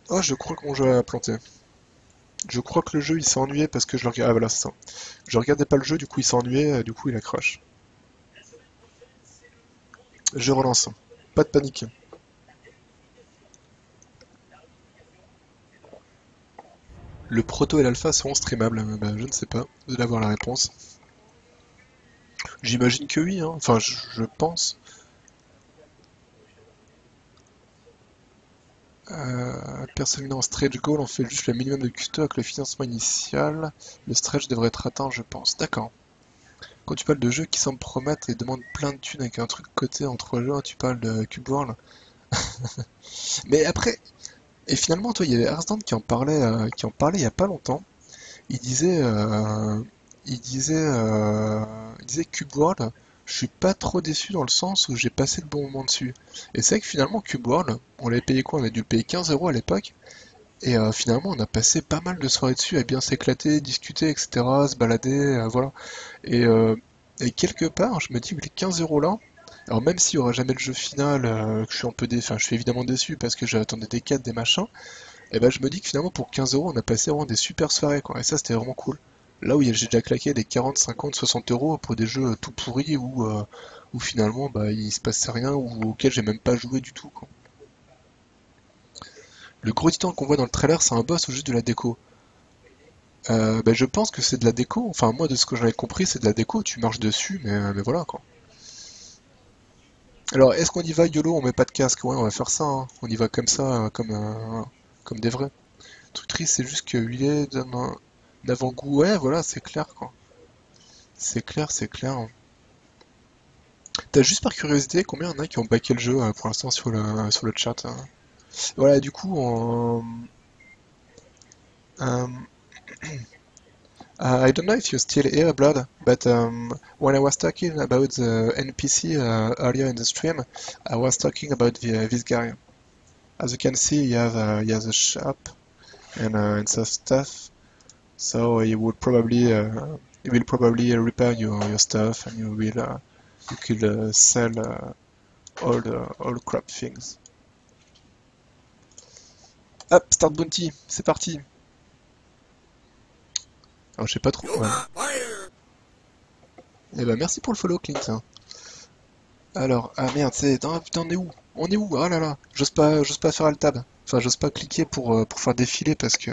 Speaker 1: Oh, je crois que mon jeu a planté. Je crois que le jeu il s'est ennuyé parce que je le regardais. Ah, voilà, c'est ça. Je regardais pas le jeu, du coup il s'est ennuyé, du coup il a crash. Je relance. Pas de panique. Le proto et l'alpha seront streamables. Bah, je ne sais pas. Vous allez avoir la réponse. J'imagine que oui, hein. Enfin, je pense. Personne en stretch goal, on fait juste le minimum de custo avec le financement initial. Le stretch devrait être atteint, je pense. D'accord. Quand tu parles de jeux qui semblent promettre et demandent plein de thunes avec un truc coté en 3 jeux, tu parles de Cube World. Mais après, et finalement, toi, il y avait Arsdan qui en parlait il y a pas longtemps. Il disait, euh, il disait Cube World, je suis pas trop déçu dans le sens où j'ai passé de bons moments dessus. Et c'est vrai que finalement, Cube World, on l'avait payé quoi? On a dû le payer 15 € à l'époque. Et finalement, on a passé pas mal de soirées dessus à bien s'éclater, discuter, etc., se balader, voilà. Et, euh, et quelque part, je me dis que les 15 € là, alors même s'il y aura jamais le jeu final, que je suis un peu déçu, enfin je suis évidemment déçu parce que j'attendais des quêtes, des machins, et ben je me dis que finalement pour 15 € on a passé vraiment des super soirées quoi, et ça c'était vraiment cool. Là où j'ai déjà claqué des 40, 50, 60 € pour des jeux tout pourris où finalement bah il se passait rien ou auxquels j'ai même pas joué du tout quoi. Le gros titan qu'on voit dans le trailer c'est un boss ou juste de la déco? Bah, je pense que c'est de la déco, enfin moi de ce que j'avais compris c'est de la déco, tu marches dessus mais voilà quoi. Alors, est-ce qu'on y va YOLO, on met pas de casque? Ouais, on va faire ça, hein. On y va comme ça, comme des vrais. Le truc triste, c'est juste que huiler donne un avant-goût. Ouais, voilà, c'est clair, quoi. C'est clair, c'est clair. T'as juste par curiosité, combien il y en a qui ont backé le jeu pour l'instant sur le chat? Voilà, du coup, euh, I don't know if you're still here, Blood, but when I was talking about the NPC earlier in the stream, I was talking about this guy. As you can see, he has a shop. and so stuff. So he will probably repair your stuff, and you could sell all crap things. Hop, start bounty, c'est parti. Alors je sais pas trop. Ouais. Eh ben merci pour le follow, Clint. Alors, ah merde, ah, putain, on est où? On est où? Oh là là, j'ose pas faire alt tab. Enfin, j'ose pas cliquer pour faire défiler parce que.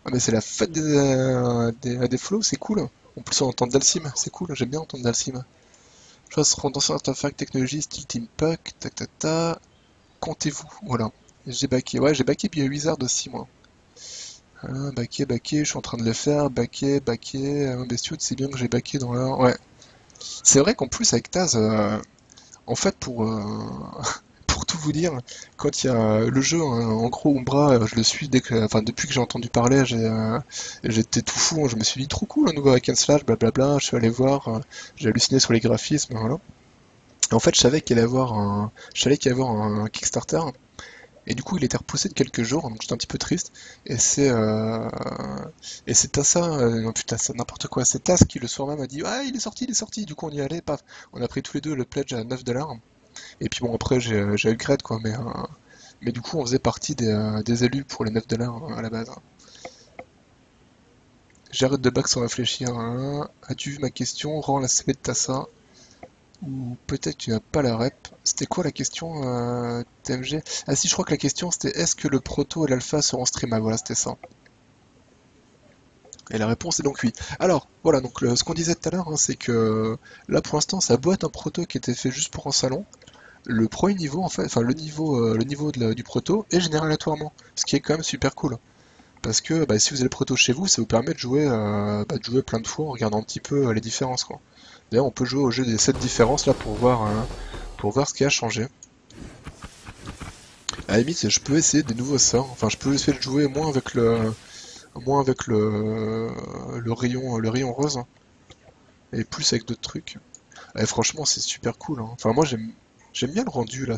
Speaker 1: Ah mais c'est la fête des flows, c'est cool. En plus on entend Dalsim, c'est cool, j'aime bien entendre Dalsim. Chose dans artefact technologie, style Team Pack, tac tac tac. Comptez-vous, voilà. J'ai backé, ouais j'ai backé Wizard aussi moi. Backé, je suis en train de le faire, backé, bestiaux, c'est bien que j'ai backé dans l'heure, ouais. C'est vrai qu'en plus avec Taz, en fait pour tout vous dire, quand il y a le jeu, hein, en gros Umbra, je le suis enfin depuis que j'ai entendu parler, j'étais tout fou, hein, je me suis dit trop cool un nouveau hack and slash, blablabla, je suis allé voir, j'ai halluciné sur les graphismes, voilà. Et en fait, je savais qu'il allait y avoir un Kickstarter, et du coup il était repoussé de quelques jours, donc j'étais un petit peu triste, et c'est Tassa, non putain c'est n'importe quoi, c'est Tass qui le soir même a dit ah il est sorti, du coup on y allait, paf, on a pris tous les deux le pledge à 9 $. Et puis bon, après, j'ai eu Gred, quoi, mais du coup, on faisait partie des élus pour les 9 $ à la base. J'arrête de back sans réfléchir. Hein. As-tu vu ma question? Rends la CP de Tassa. Ou peut-être tu n'as pas la rep. C'était quoi la question, TMG? Ah si, je crois que la question c'était est-ce que le proto et l'alpha seront streamables? Voilà, c'était ça. Et la réponse est donc oui. Alors, voilà, donc ce qu'on disait tout à l'heure, hein, c'est que là pour l'instant, ça a beau être un proto qui était fait juste pour un salon. Le premier niveau, en fait, enfin le niveau du proto est généré aléatoirement, ce qui est quand même super cool. Parce que bah, si vous avez le proto chez vous, ça vous permet de jouer plein de fois en regardant un petit peu les différences, quoi. D'ailleurs, on peut jouer au jeu des 7 différences là pour voir ce qui a changé. À la limite, je peux essayer des nouveaux sorts. Enfin, je peux essayer de jouer moins avec le rayon rose, hein, et plus avec d'autres trucs. Et franchement, c'est super cool. Hein. Enfin, moi, j'aime bien le rendu là.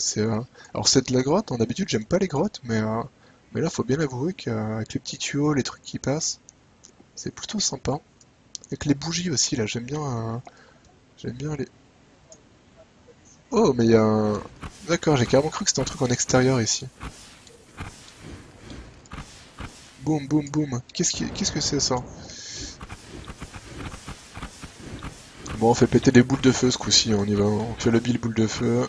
Speaker 1: Alors, c'est de la grotte. En d'habitude, j'aime pas les grottes, mais là, faut bien avouer qu'avec les petits tuyaux, les trucs qui passent, c'est plutôt sympa. Avec les bougies aussi, là, j'aime bien les. Oh, mais il y a un. D'accord, j'ai carrément cru que c'était un truc en extérieur ici. Boum, boum, boum. Qu'est-ce que c'est ça? Bon, on fait péter les boules de feu ce coup-ci. On y va. On fait le bill boule de feu.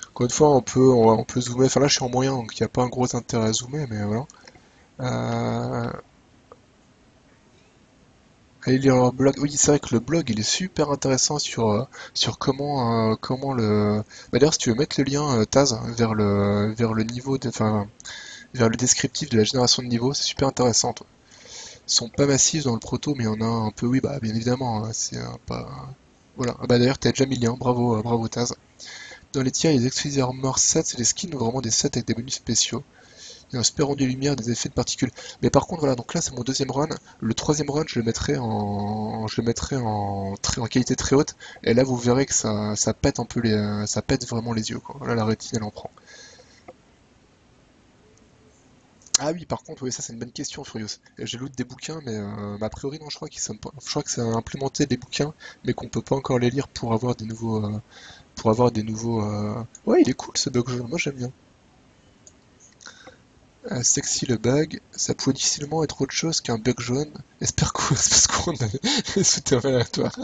Speaker 1: Encore une fois, on peut zoomer. Enfin là, je suis en moyen, donc il n'y a pas un gros intérêt à zoomer, mais voilà. Euh, Allez lire leur blog. Oui, c'est vrai que le blog, il est super intéressant sur comment le. Bah, d'ailleurs, si tu veux mettre le lien, Taz, vers le niveau, enfin, vers le descriptif de la génération de niveaux, c'est super intéressant. Toi. Ils sont pas massifs dans le proto, mais il y en a un peu, oui, bah, bien évidemment, hein, c'est pas. Voilà. Ah, bah, d'ailleurs, t'as déjà mis le lien, bravo, bravo Taz. Dans les tiers, les Exclusive Armor sets, c'est les skins ou vraiment des sets avec des bonus spéciaux. Il y a un super rendu lumière, des effets de particules. Mais par contre, voilà, donc là c'est mon deuxième run. Le troisième run, je le mettrai en qualité très haute. Et là, vous verrez que ça pète un peu ça pète vraiment les yeux, quoi. Là, la rétine, elle en prend. Ah oui, par contre, oui, ça c'est une bonne question, Furious. J'ai loot des bouquins, mais a priori, non, je crois que ça a implémenté des bouquins, mais qu'on peut pas encore les lire pour avoir des nouveaux. Ouais, il est cool ce bug jaune. Moi, j'aime bien. Sexy le bug, ça pouvait difficilement être autre chose qu'un bug jaune. Espère qu'on parce qu'on a les souterrains aléatoires.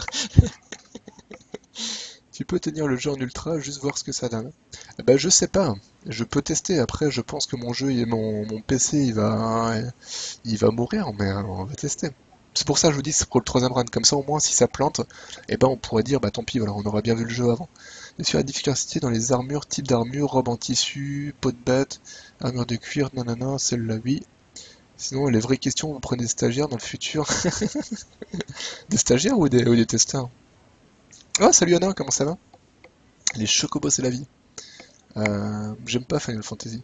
Speaker 1: Tu peux tenir le jeu en ultra, juste voir ce que ça donne. Bah je sais pas, je peux tester. Après, je pense que mon jeu et mon PC il va mourir, mais on va tester. C'est pour ça que je vous dis c'est pour le troisième run. Comme ça au moins si ça plante, eh ben on pourrait dire bah tant pis voilà, on aura bien vu le jeu avant. Et sur la difficulté dans les armures, type d'armure, robe en tissu, peau de bête, armure de cuir, nanana, celle-là oui. Sinon, les vraies questions, vous prenez des stagiaires dans le futur. Des stagiaires ou des testeurs? Oh, salut Anna, comment ça va? Les chocobos, c'est la vie. J'aime pas Final Fantasy.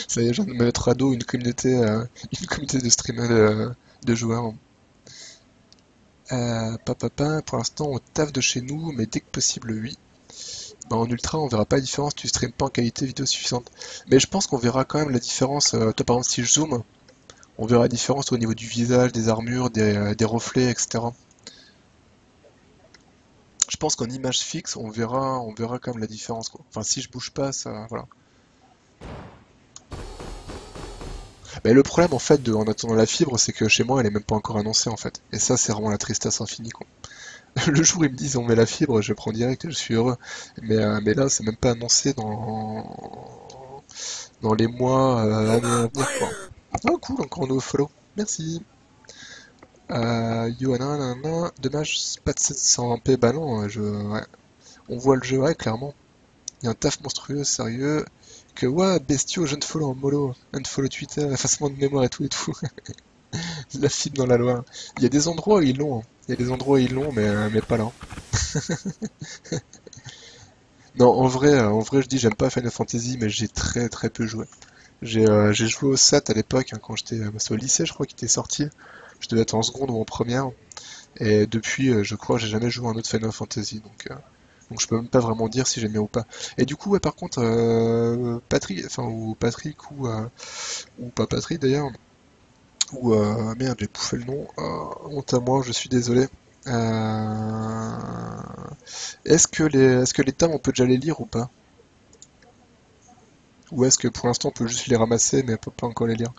Speaker 1: Ça y est, je viens de me mettre à dos une communauté de streamers de joueurs. Pour l'instant, on taffe de chez nous, mais dès que possible, oui. Bah, en ultra, on verra pas la différence, tu streames pas en qualité vidéo suffisante. Mais je pense qu'on verra quand même la différence. Toi, par exemple, si je zoome, on verra la différence au niveau du visage, des armures, des reflets, etc. Je pense qu'en image fixe, on verra quand même la différence, quoi. Enfin, si je bouge pas, ça, voilà. Mais le problème, en fait, en attendant la fibre, c'est que chez moi, elle est même pas encore annoncée, en fait. Et ça, c'est vraiment la tristesse infinie, quoi. Le jour où ils me disent on met la fibre, je prends direct et je suis heureux. Mais là, c'est même pas annoncé dans les mois, années à venir, quoi. Oh, cool, encore un nouveau follow. Merci. Yoanna, nanana. Dommage, c'est pas de 720p. Bah non, ouais. On voit le jeu, ouais, clairement. Il y a un taf monstrueux, sérieux. Que, ouais, bestiaux, je ne follow en mollo. Unfollow Twitter, effacement de mémoire et tout et tout. La fibre dans la loi. Il y a des endroits où ils l'ont, hein. Il y a des endroits où ils l'ont, mais pas là. Non, en vrai, je dis j'aime pas Final Fantasy, mais j'ai très très peu joué. J'ai joué au 7 à l'époque, hein, quand j'étais c'est au lycée, je crois qu'il était sorti. Je devais être en seconde ou en première. Et depuis, je crois, j'ai jamais joué à un autre Final Fantasy, donc je peux même pas vraiment dire si j'aime bien ou pas. Et du coup, ouais, par contre, Patrick, enfin ou Patrick ou pas Patrick d'ailleurs, ou merde, j'ai bouffé le nom. Honte à moi, je suis désolé. Euh, est-ce que les tomes on peut déjà les lire ou pas? Ou est-ce que pour l'instant on peut juste les ramasser mais on peut pas encore les lire?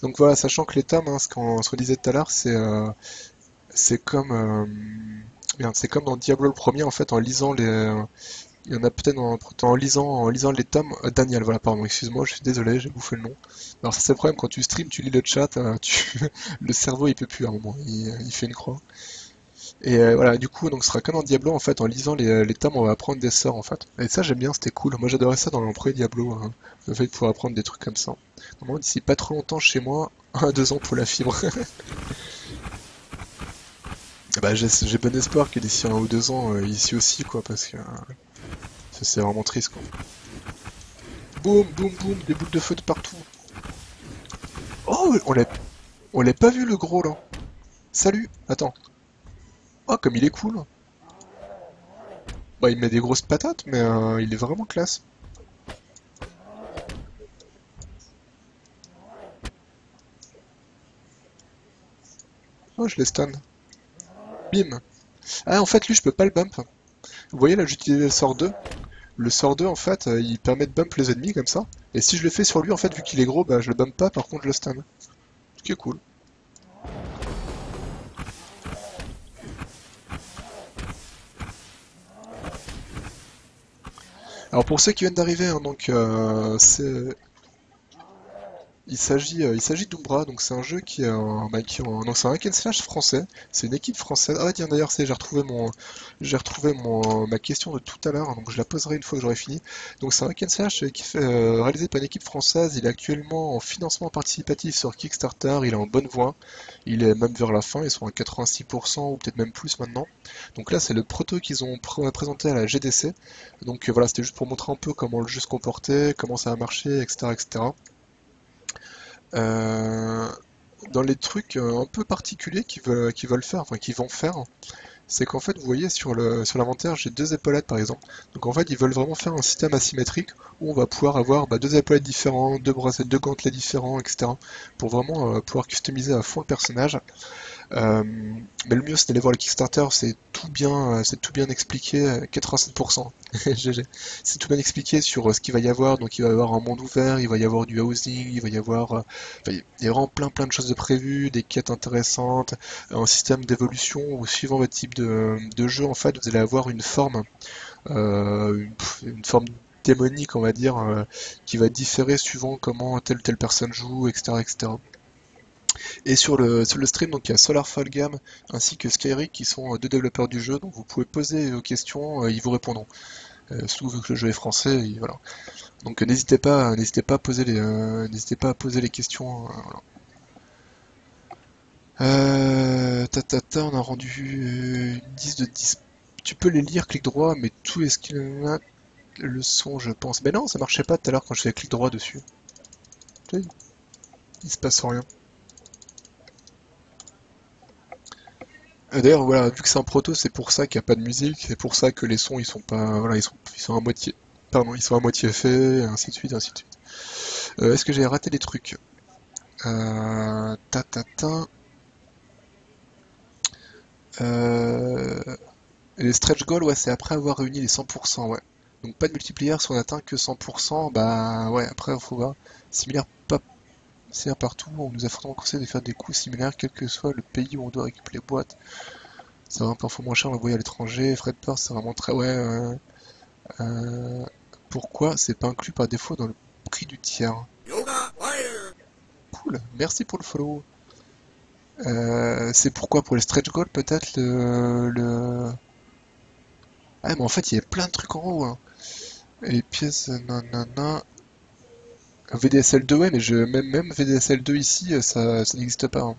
Speaker 1: Donc voilà, sachant que les tomes, hein, ce qu'on disait tout à l'heure, c'est comme merde, c'est comme dans Diablo le premier en fait en lisant il y en a peut-être en lisant les tomes. Daniel, voilà, pardon, excuse-moi, je suis désolé, j'ai bouffé le nom. Alors ça c'est le problème quand tu streams, tu lis le chat, le cerveau il peut plus à un moment, il fait une croix. Et voilà, du coup, donc ce sera comme dans Diablo, en fait, en lisant les tomes, on va apprendre des sorts, en fait. Et ça, j'aime bien, c'était cool. Moi, j'adorais ça dans le premier Diablo, hein, le fait de pouvoir apprendre des trucs comme ça. Normalement, d'ici pas trop longtemps chez moi, 1 à 2 ans pour la fibre. Bah, j'ai bon espoir que d'ici 1 ou 2 ans, ici aussi, quoi, parce que ça, c'est vraiment triste, quoi. Boum, boum, boum, des boules de feu de partout. Oh, on l'a pas vu, le gros, là. Salut, attends. Oh, comme il est cool. Bah, il met des grosses patates, mais il est vraiment classe. Oh, je les stun. Bim. Ah, en fait, lui, je peux pas le bump. Vous voyez, là, j'utilise le sort 2. Le sort 2, en fait, il permet de bump les ennemis, comme ça. Et si je le fais sur lui, en fait, vu qu'il est gros, bah, je le bump pas, par contre, je le stun. Ce qui est cool. Alors, pour ceux qui viennent d'arriver, hein, donc, il s'agit d'Umbra, donc c'est un jeu donc c'est un hack and slash français, c'est une équipe française. Ah tiens d'ailleurs j'ai retrouvé ma question de tout à l'heure, donc je la poserai une fois que j'aurai fini. Donc c'est un hack and slash qui fait réalisé par une équipe française. Il est actuellement en financement participatif sur Kickstarter, il est en bonne voie, il est même vers la fin, ils sont à 86% ou peut-être même plus maintenant. Donc là c'est le proto qu'ils ont présenté à la GDC. Donc voilà, c'était juste pour montrer un peu comment le jeu se comportait, comment ça a marché, etc. etc. Euh, Dans les trucs un peu particuliers qu'ils veulent faire, enfin qu'ils vont faire, c'est qu'en fait, vous voyez sur l'inventaire, j'ai 2 épaulettes par exemple. Donc en fait, ils veulent vraiment faire un système asymétrique où on va pouvoir avoir 2 épaulettes différentes, 2 bracelets, 2 gantelets différents, etc. Pour vraiment pouvoir customiser à fond le personnage. Euh, mais le mieux, c'est d'aller voir le Kickstarter, c'est tout bien expliqué, 87%. GG. C'est tout bien expliqué sur ce qu'il va y avoir. Donc, il va y avoir un monde ouvert, il va y avoir du housing, il va y avoir, enfin, il y a vraiment plein plein de choses de prévues, des quêtes intéressantes, un système d'évolution où suivant votre type de jeu, en fait, vous allez avoir une forme, une forme démonique, on va dire, qui va différer suivant comment telle ou telle personne joue, etc., etc. Et sur le stream, donc il y a Solar Falgam ainsi que Skyrick qui sont 2 développeurs du jeu, donc vous pouvez poser vos questions, ils vous répondront. Surtout vu que le jeu est français, et voilà. Donc n'hésitez pas à poser les questions. Voilà. On a rendu 10 de 10. Tu peux les lire, clic droit, mais tout est ce qu'il y a, le son, je pense. Mais non, ça marchait pas tout à l'heure quand je faisais clic droit dessus. Tu sais, il se passe rien. D'ailleurs, voilà, vu que c'est un proto, c'est pour ça qu'il n'y a pas de musique, c'est pour ça que les sons, ils sont pas, voilà, ils sont à moitié, pardon, ils sont à moitié faits, et ainsi de suite, ainsi de suite. Est-ce que j'ai raté des trucs? Ta ta ta. Euh, les stretch goals, ouais, c'est après avoir réuni les 100%, ouais. Donc pas de multiplier si on atteint que 100%, bah ouais, après il faut voir. Similaire, pas similaire partout, on nous a fortement conseillé de faire des coups similaires, quel que soit le pays où on doit récupérer les boîtes. Ça va un peu moins cher l'envoyer à l'étranger, frais de port, c'est vraiment très... Ouais, pourquoi c'est pas inclus par défaut dans le prix du tiers? Cool, merci pour le follow. C'est pourquoi pour les stretch goals peut-être Ah mais en fait il y a plein de trucs en haut, hein. Et les pièces, nanana... VDSL 2, ouais, mais même VDSL 2 ici, ça n'existe pas, hein.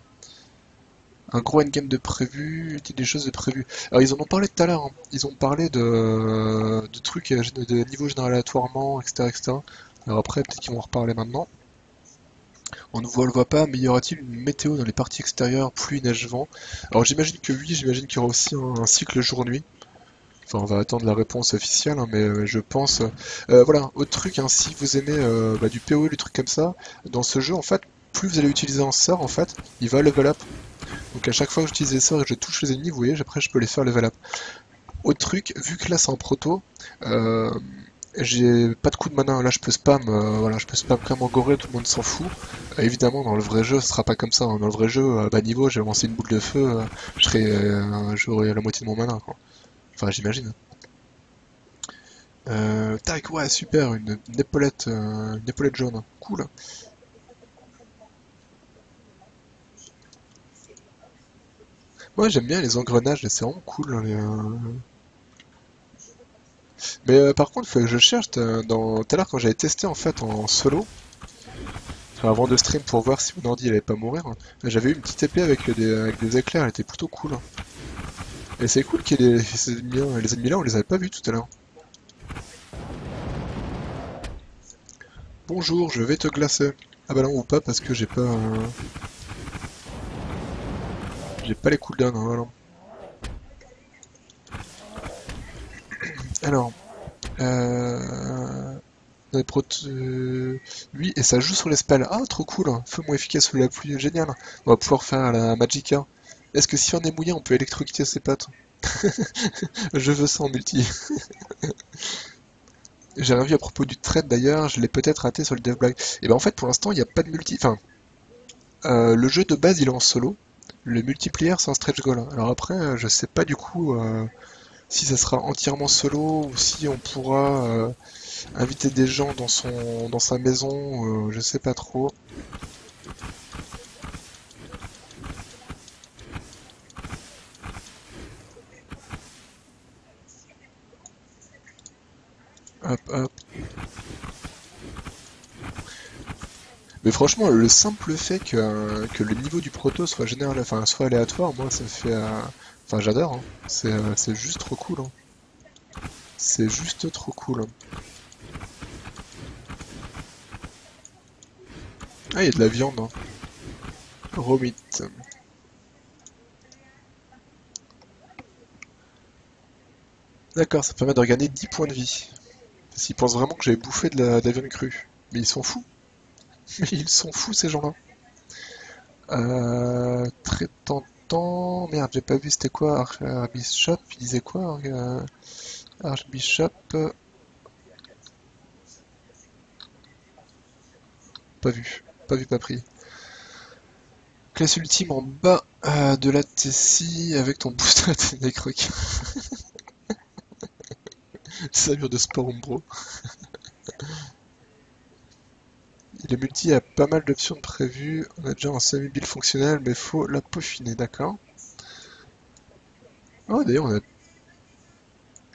Speaker 1: Un gros endgame de prévu, des choses de prévu. Alors ils en ont parlé tout à l'heure, hein. Ils ont parlé de trucs de niveau général aléatoirement, etc., etc. Alors après, peut-être qu'ils vont en reparler maintenant. On ne le voit pas, mais y aura-t-il une météo dans les parties extérieures, pluie, neige, vent? Alors j'imagine que oui, j'imagine qu'il y aura aussi un cycle jour-nuit. Enfin, on va attendre la réponse officielle, hein, mais je pense... voilà, autre truc, hein, si vous aimez du PoE, des trucs comme ça, dans ce jeu, en fait, plus vous allez utiliser un sort, en fait, il va level up. Donc à chaque fois que j'utilise les sorts et que je touche les ennemis, vous voyez, après je peux les faire level up. Autre truc, vu que là c'est en proto, euh, j'ai pas de coup de mana, là je peux spam, voilà, je peux spam comme en goré, tout le monde s'en fout. Évidemment dans le vrai jeu ce sera pas comme ça, hein. Dans le vrai jeu, bas niveau, j'ai lancé une boule de feu, j'aurai la moitié de mon mana, quoi. Enfin j'imagine. Tac, ouais, super, une épaulette jaune, cool. Moi j'aime bien les engrenages, c'est vraiment cool, hein, mais par contre, faut que je cherche tout à l'heure quand j'avais testé en fait en solo, enfin, avant de stream pour voir si mon ordi il allait pas mourir, hein, j'avais eu une petite épée avec des éclairs, elle était plutôt cool, hein. Et c'est cool qu'il y ait ces ennemis là, les ennemis là on les avait pas vus tout à l'heure. Bonjour, je vais te glacer. Ah bah non ou pas parce que j'ai pas les cooldowns, hein, voilà. Alors, on a lui et ça joue sur les spells. Ah trop cool, hein. Feu moins efficace sous la pluie, génial. On va pouvoir faire la Magicka. Est-ce que si on est mouillé on peut électrocuter ses pattes? Je veux ça en multi. J'ai rien vu à propos du trade d'ailleurs, je l'ai peut-être raté sur le DevBlag. Et ben en fait pour l'instant il n'y a pas de multi. Enfin, le jeu de base il est en solo. Le multiplayer c'est un stretch goal. Alors après je sais pas du coup si ça sera entièrement solo ou si on pourra inviter des gens dans sa maison, je sais pas trop. Hop hop. Mais franchement, le simple fait que le niveau du proto soit général, enfin soit aléatoire, moi ça me fait, enfin j'adore, hein. C'est juste trop cool, hein. C'est juste trop cool, hein. Ah, il y a de la viande, hein. Raw meat. D'accord, ça permet de regagner 10 points de vie. Parce qu'ils pensent vraiment que j'avais bouffé de la viande crue. Mais ils sont fous. Mais ils sont fous ces gens-là. Très tentant. Merde, j'ai pas vu c'était quoi Archbishop. Il disait quoi Archbishop. Pas vu. Pas vu, pas pris. Classe ultime en bas de la Tessie avec ton booster à necroc. Savure de sport Umbro. Le multi a pas mal d'options de prévues. On a déjà un semi-build fonctionnel, mais faut la peaufiner, d'accord. Oh, d'ailleurs,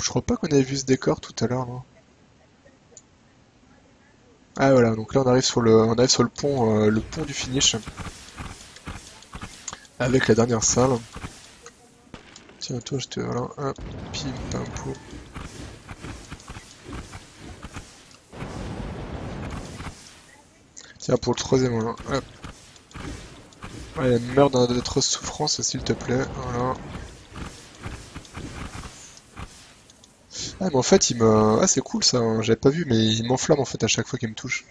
Speaker 1: je crois pas qu'on avait vu ce décor tout à l'heure, non. Ah voilà, donc là on arrive sur le pont du finish avec la dernière salle. Tiens, toi, je te voilà, hop, pim pam poum. Tiens, pour le troisième, voilà, hop. Allez, meurs dans d'atroces souffrances, s'il te plaît, voilà. Ah, mais en fait, il me... Ah, c'est cool ça, hein, j'avais pas vu, mais il m'enflamme en fait à chaque fois qu'il me touche.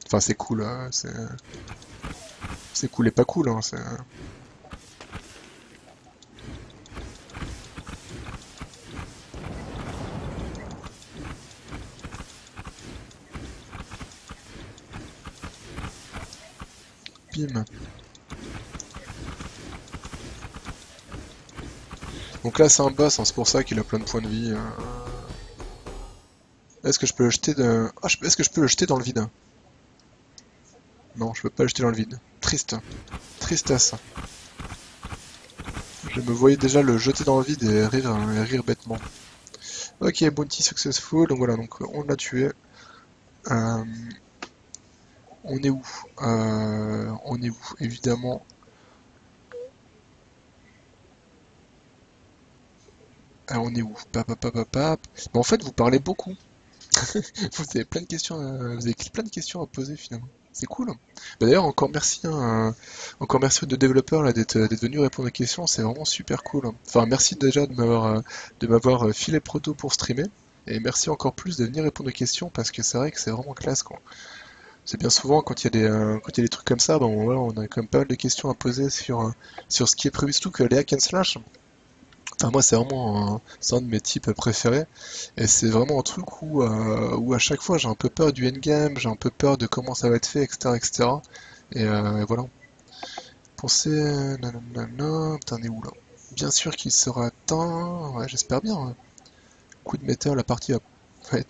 Speaker 1: Enfin, c'est cool, c'est cool et pas cool, hein, c'est... Bim. Donc là, c'est un boss, hein, c'est pour ça qu'il a plein de points de vie. Est-ce que je peux le jeter de... Ah, est-ce que je peux le jeter dans le vide? Non, je peux pas le jeter dans le vide. Triste. Tristesse. Je me voyais déjà le jeter dans le vide et rire bêtement. Ok, bounty successful, donc voilà, donc on l'a tué. Euh, on est où? On est où? Évidemment. On est où? Pap, pap, pap, pap, pap. Mais en fait, vous parlez beaucoup. Vous avez plein de questions, vous avez plein de questions à poser finalement. C'est cool. Bah, d'ailleurs, encore merci aux deux développeurs là d'être venus répondre aux questions. C'est vraiment super cool. Enfin, merci déjà de m'avoir filé le proto pour streamer. Et merci encore plus de venir répondre aux questions parce que c'est vrai que c'est vraiment classe quoi. C'est bien souvent quand il y a des trucs comme ça, bon, voilà, on a quand même pas mal de questions à poser sur ce qui est prévu, surtout que les hack and slash. Enfin, moi, c'est un de mes types préférés. Et c'est vraiment un truc où à chaque fois j'ai un peu peur du endgame, j'ai un peu peur de comment ça va être fait, etc. etc. Et voilà. Pensez. Nanana, t'en es où là? Bien sûr qu'il sera atteint. Ouais, j'espère bien, hein. Coup de metteur, la partie va. Ouais,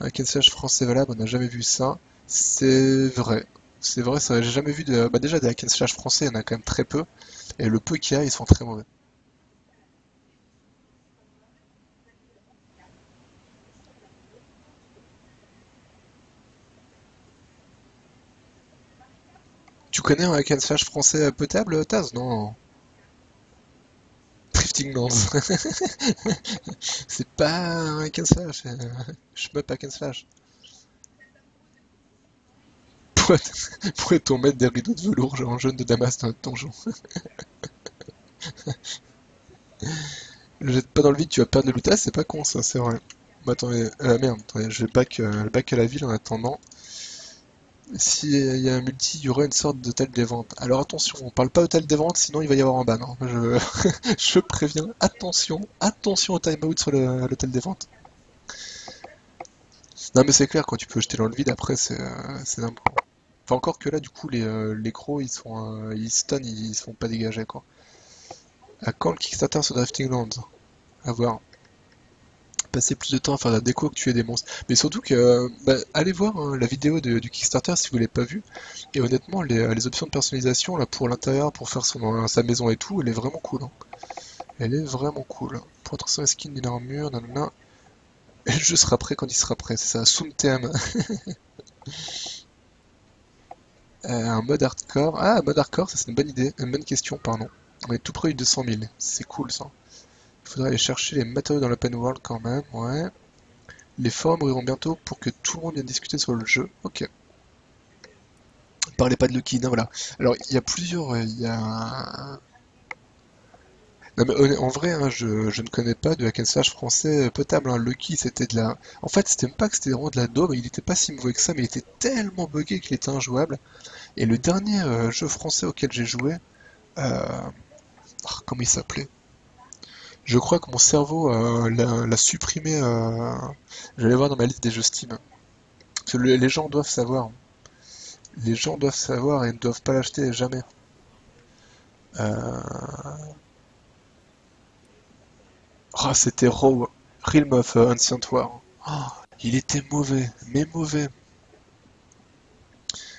Speaker 1: un cancellage français valable, on n'a jamais vu ça. C'est vrai. C'est vrai, ça, j'ai jamais vu de. Bah, déjà, des hack and slash français, il y en a quand même très peu. Et le peu qu'il y a, ils sont très mauvais. Tu connais un hack and slash français potable, Taz? Non. Drifting Lands. C'est pas un hack and slash. Je suis pas hack and slash. Pourrait-on mettre des rideaux de velours genre en jaune de Damas dans notre donjon? Le jette pas dans le vide, tu vas perdre le loot. Ah, c'est pas con ça, c'est vrai. Bah attendez, merde, attendez, je vais back à la ville en attendant. Si il y a un multi, il y aura une sorte d'hôtel des ventes. Alors attention, on parle pas hôtel des ventes, sinon il va y avoir un ban, hein. Je préviens, attention, attention au timeout sur l'hôtel des ventes. Non mais c'est clair, quand tu peux jeter dans le vide, après c'est n'importe quoi. Enfin encore que là, du coup, les crocs, ils stun, ils se font pas dégager, quoi. À quand le Kickstarter sur Drifting Lands? À voir. Passer plus de temps à faire de la déco que tuer des monstres. Mais surtout que, bah, allez voir hein, la vidéo du Kickstarter si vous l'avez pas vu. Et honnêtement, les options de personnalisation là pour l'intérieur, pour faire sa maison et tout, elle est vraiment cool, hein. Elle est vraiment cool. Pour transformer skin d'une armure, nanana. Et le jeu sera prêt quand il sera prêt, c'est ça, soon TM. Un mode hardcore. Ah, un mode hardcore, ça c'est une bonne idée, une bonne question, pardon. On est tout près du 200 000, c'est cool ça. Il faudrait aller chercher les matériaux dans l'open world quand même, ouais. Les forums ouvriront bientôt pour que tout le monde vienne discuter sur le jeu. Ok. Parlez pas de Lucky, non, voilà. Alors, il y a plusieurs. Il y a... Non, mais en vrai, hein, je ne connais pas de hack and slash français potable, hein. Lucky, c'était de la. En fait, c'était même pas que c'était vraiment de la daube, il était pas si mauvais que ça, mais il était tellement buggé qu'il était injouable. Et le dernier jeu français auquel j'ai joué, comment il s'appelait? Je crois que mon cerveau l'a supprimé. J'allais voir dans ma liste des jeux Steam. Parce que les gens doivent savoir. Les gens doivent savoir et ne doivent pas l'acheter jamais. Euh... Ah, c'était Raw, Realm of Ancient War. Ah, il était mauvais, mais mauvais.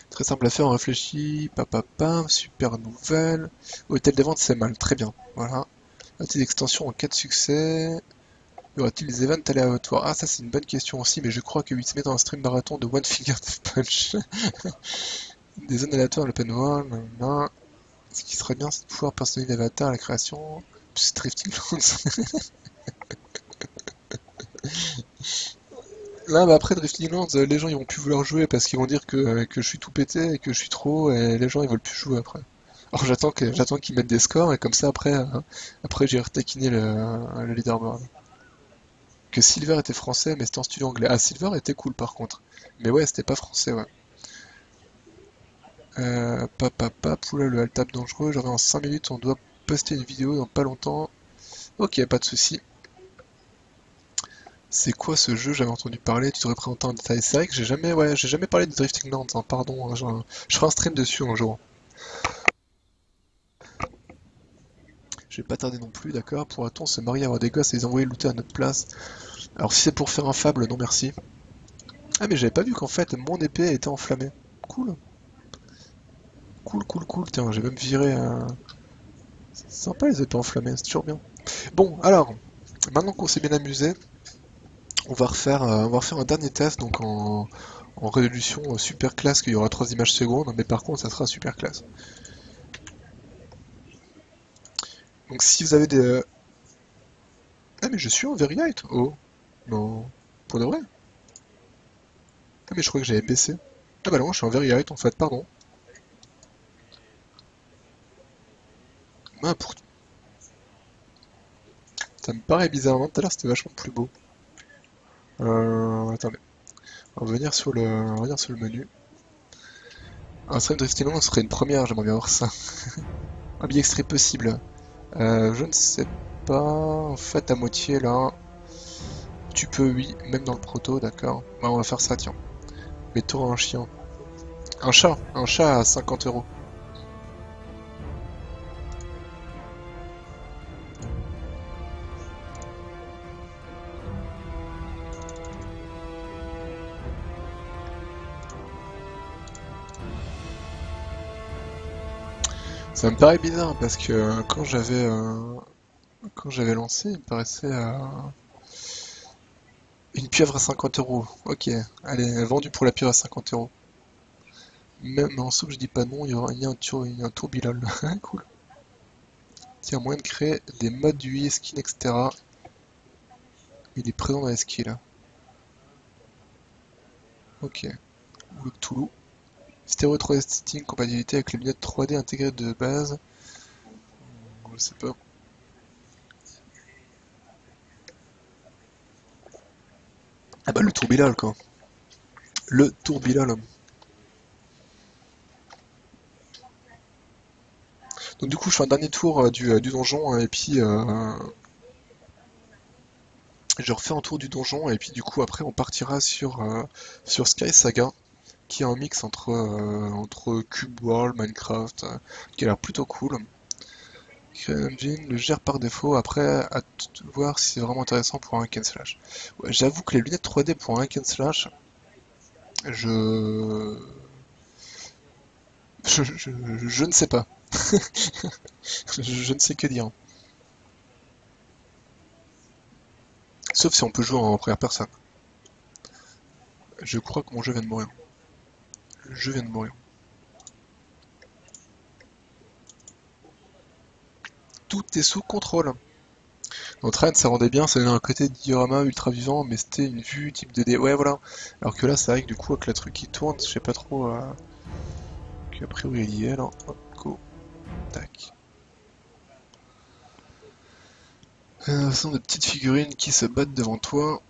Speaker 1: Très simple à faire, on réfléchit, papa, super nouvelle. Hôtel des ventes, c'est mal, très bien. Voilà. La petite extension en cas de succès. Y aura-t-il des events aléatoires? Ah, ça c'est une bonne question aussi, mais je crois que 8 se met dans un stream marathon de One Finger Death Punch. Des zones aléatoires à l'open world, nanana. Ce qui serait bien, c'est de pouvoir personnaliser l'avatar à la création. C'est Drifting Lands. Là, bah après Drifting Lands, les gens ils vont plus vouloir jouer parce qu'ils vont dire que je suis tout pété et que je suis trop, et les gens ils veulent plus jouer après. Alors j'attends qu'ils mettent des scores et comme ça après, après j'irai taquiner le leaderboard. que Silver était français, mais c'était en studio anglais. Ah, Silver était cool par contre. Mais ouais, c'était pas français, ouais. Oula, le alt-tab dangereux, j'aurai en 5 minutes, on doit poster une vidéo dans pas longtemps. Ok, pas de souci. C'est quoi ce jeu? J'avais entendu parler, tu devrais présenter en détail. C'est vrai que j'ai jamais parlé de Drifting Lands, hein, pardon, hein, je ferai un stream dessus un jour. Je vais pas tarder non plus, d'accord? Pourra-t-on se marier, avoir des gosses et les envoyer looter à notre place? Alors si c'est pour faire un fable, non merci. Ah mais j'avais pas vu qu'en fait mon épée était enflammée. Cool. Cool, cool, cool. Tiens, j'ai même viré. C'est sympa les épées enflammées, c'est toujours bien. Bon, alors, maintenant qu'on s'est bien amusé, on va refaire un dernier test donc en résolution super classe, qu'il y aura 3 images secondes, mais par contre ça sera super classe. Donc si vous avez des... Ah mais je suis en very height. Oh, non. Pour de vrai? Ah mais je crois que j'avais baissé. Ah bah non, je suis en very height en fait, pardon. Ah, ça me paraît bizarrement, tout à l'heure c'était vachement plus beau. Attendez. On va on va revenir sur le menu. Un stream Drifting Land serait une première, j'aimerais bien voir ça. Un billet extrait possible. Je ne sais pas. En fait, à moitié là. Tu peux, oui, même dans le proto, d'accord. Bah, on va faire ça, tiens. Mettons un chien. Un chat à 50 €. Ça me paraît bizarre parce que quand j'avais lancé, il me paraissait une pieuvre à 50 €. Ok, allez, vendu pour la pieuvre à 50 €. Même en soupe, je dis pas non, il y a un tourbillon. Cool. Tiens, moyen de créer des modes d'UI, skins, etc. Il est présent dans les skills. Ok. Ou le Cthulhu. Stéréo 3D Stitching, compatibilité avec les lunettes 3D intégrées de base. Je sais pas. Ah bah le tourbillon quoi. Le tourbillon. Donc du coup je fais un dernier tour du donjon et puis je refais un tour du donjon et puis du coup après on partira sur Sky Saga qui est un mix entre Cube World, Minecraft, qui a l'air plutôt cool. Créer Engine le gère par défaut, après à voir si c'est vraiment intéressant pour un hack and slash. Ouais, j'avoue que les lunettes 3D pour un hack and slash, je... je ne sais pas. Je ne sais que dire. Sauf si on peut jouer en première personne. Je crois que mon jeu vient de mourir. Le jeu vient de mourir. Tout est sous contrôle. Dans Train, ça rendait bien, ça donnait un côté diorama ultra vivant, mais c'était une vue type 2D. Ouais, voilà. Alors que là, c'est vrai que du coup, avec le truc qui tourne, je sais pas trop. A priori, il y est, alors. Hop, go. Tac. Ce sont des petites figurines qui se battent devant toi.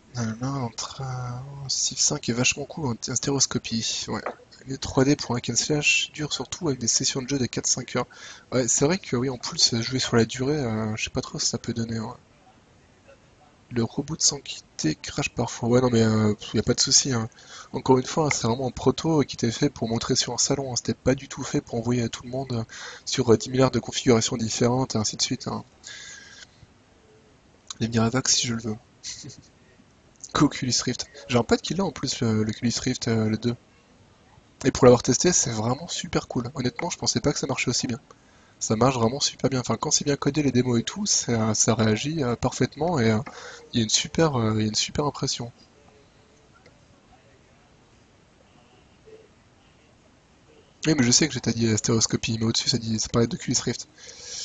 Speaker 1: Entre un Civ 5 est vachement cool en stéréoscopie. Ouais. Les 3D pour un hack and slash dure surtout avec des sessions de jeu de 4-5 heures. Ouais, c'est vrai que oui, en plus, jouer sur la durée, je sais pas trop ce que ça peut donner. Ouais. Le reboot sans quitter crash parfois. Ouais, non, mais y a pas de souci, hein. Encore une fois, hein, c'est vraiment un proto qui était fait pour montrer sur un salon, hein. C'était pas du tout fait pour envoyer à tout le monde sur 10 milliards de configurations différentes et ainsi de suite, hein. Devenir aveugle si je le veux. Qu'Oculus Rift. J'ai un pote qui l'a en plus, l'Oculus Rift, le 2. Et pour l'avoir testé, c'est vraiment super cool. Honnêtement, je pensais pas que ça marchait aussi bien. Ça marche vraiment super bien. Enfin, quand c'est bien codé les démos et tout, ça réagit parfaitement et il y a il y a une super impression. Oui, mais je sais que j'étais dit stéréoscopie, mais au-dessus ça parlait d'Oculus Rift.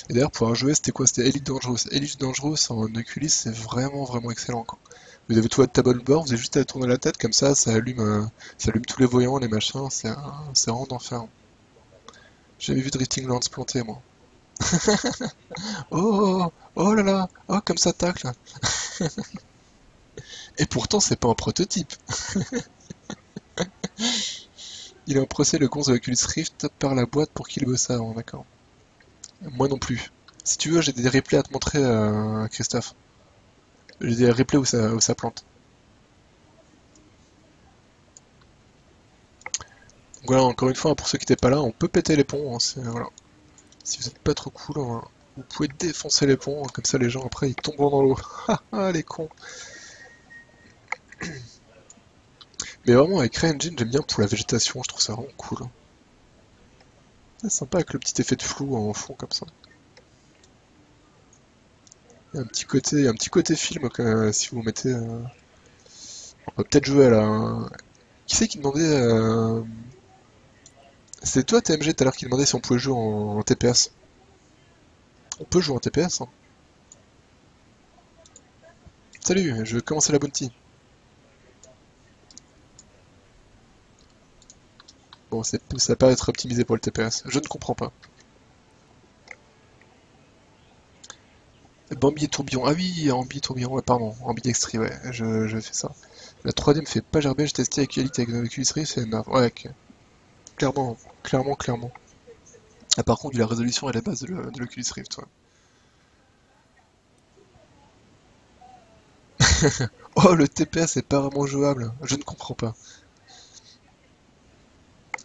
Speaker 1: Et d'ailleurs, pour avoir joué, c'était quoi? C'était Elite Dangerous. Elite Dangerous en Oculus, c'est vraiment vraiment excellent, quoi. Vous avez tout votre tableau vous avez juste à tourner la tête comme ça allume tous les voyants, les machins, c'est vraiment d'enfer. J'ai jamais vu Drifting Lands planter, moi. Oh, oh là là, oh comme ça tacle. Et pourtant, c'est pas un prototype. Il a un procès le gonze de l'Oculus Rift par la boîte pour qu'il bosse avant, d'accord. Moi non plus. Si tu veux, j'ai des replays à te montrer, Christophe. J'ai des replays où ça plante. Donc voilà, encore une fois, pour ceux qui n'étaient pas là, on peut péter les ponts, hein, voilà. Si vous êtes pas trop cool, hein, vous pouvez défoncer les ponts, hein, comme ça les gens après ils tomberont dans l'eau. Ah les cons. Mais vraiment avec CryEngine, j'aime bien pour la végétation, je trouve ça vraiment cool, hein. C'est sympa avec le petit effet de flou en fond comme ça. Il y a un petit côté film si vous mettez. On va peut-être jouer à la. Qui c'est qui demandait C'était toi TMG tout à l'heure qui demandait si on pouvait jouer en TPS. On peut jouer en TPS, hein. Salut, je vais commencer la bounty. Bon, ça va pas être optimisé pour le TPS. Je ne comprends pas. Bambi et tourbillon. Ah oui, Ambi et tourbillon, ouais, pardon. Ambidextrie, ouais, je fais ça. La 3D me fait pas gerber, j'ai testé avec Elite avec Oculus Rift, c'est énorme. Ouais, ok. Clairement, clairement, clairement. Ah, par contre, la résolution est la base de l'Oculus Rift, ouais. Oh, le TPS est pas vraiment jouable. Je ne comprends pas.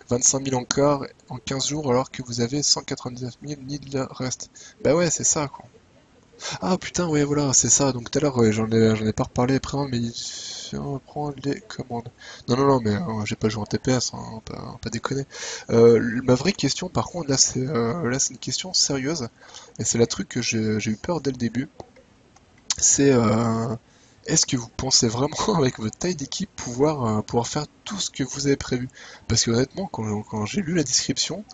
Speaker 1: 25 000 encore en 15 jours alors que vous avez 199 000 ni de la reste. Bah ouais, c'est ça, quoi. Ah putain, ouais, voilà, c'est ça. Donc tout à l'heure, ouais, j'en ai pas reparlé après, mais on va prendre les commandes. Non, non, non, mais j'ai pas joué en TPS, hein, pas déconner. Ma vraie question, par contre, là, c'est une question sérieuse, et c'est la truc que j'ai eu peur dès le début. C'est est-ce que vous pensez vraiment, avec votre taille d'équipe, pouvoir faire tout ce que vous avez prévu? Parce que honnêtement, quand j'ai lu la description,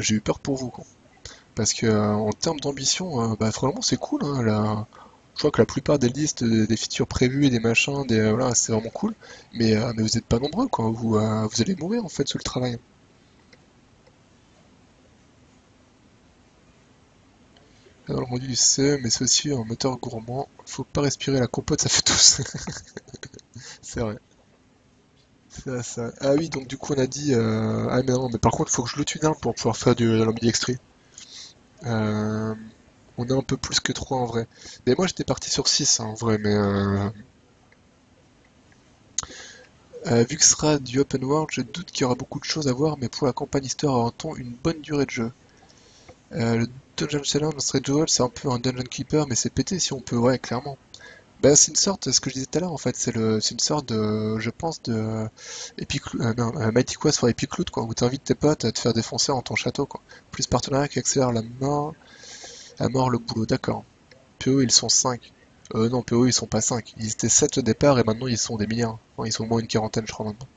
Speaker 1: j'ai eu peur pour vous, quoi. Parce que en termes d'ambition, bah, vraiment c'est cool, hein, je crois que la plupart des listes des features prévues et des machins, voilà, c'est vraiment cool. Mais vous êtes pas nombreux, quoi. Vous allez mourir en fait sous le travail. Dans le rendu du CE, mais c'est aussi un moteur gourmand. Faut pas respirer la compote, ça fait tous. C'est vrai. Ça. Ah oui, donc du coup on a dit. Ah mais non, mais par contre il faut que je le tunnel pour pouvoir faire de l'ambidextrie. Euh, on est un peu plus que 3 en vrai. Mais moi j'étais parti sur 6 hein, en vrai, mais vu que ce sera du open world, je doute qu'il y aura beaucoup de choses à voir, mais pour la campagne histoire aura-t-on une bonne durée de jeu? Le Dungeon Challenge dans Strange World, c'est un peu un Dungeon Keeper, mais c'est pété si on peut, ouais, clairement. Bah, c'est une sorte, ce que je disais tout à l'heure, en fait, c'est une sorte de, je pense, de non, Mighty Quest for Epic Loot, quoi, où t'invites tes potes à te faire défoncer en ton château, quoi. Plus partenariat qui accélère la mort, le boulot, d'accord. PO, ils sont 5. Non, PO, ils sont pas 5. Ils étaient 7 au départ et maintenant ils sont des milliards. Enfin, ils sont au moins une quarantaine, je crois, maintenant.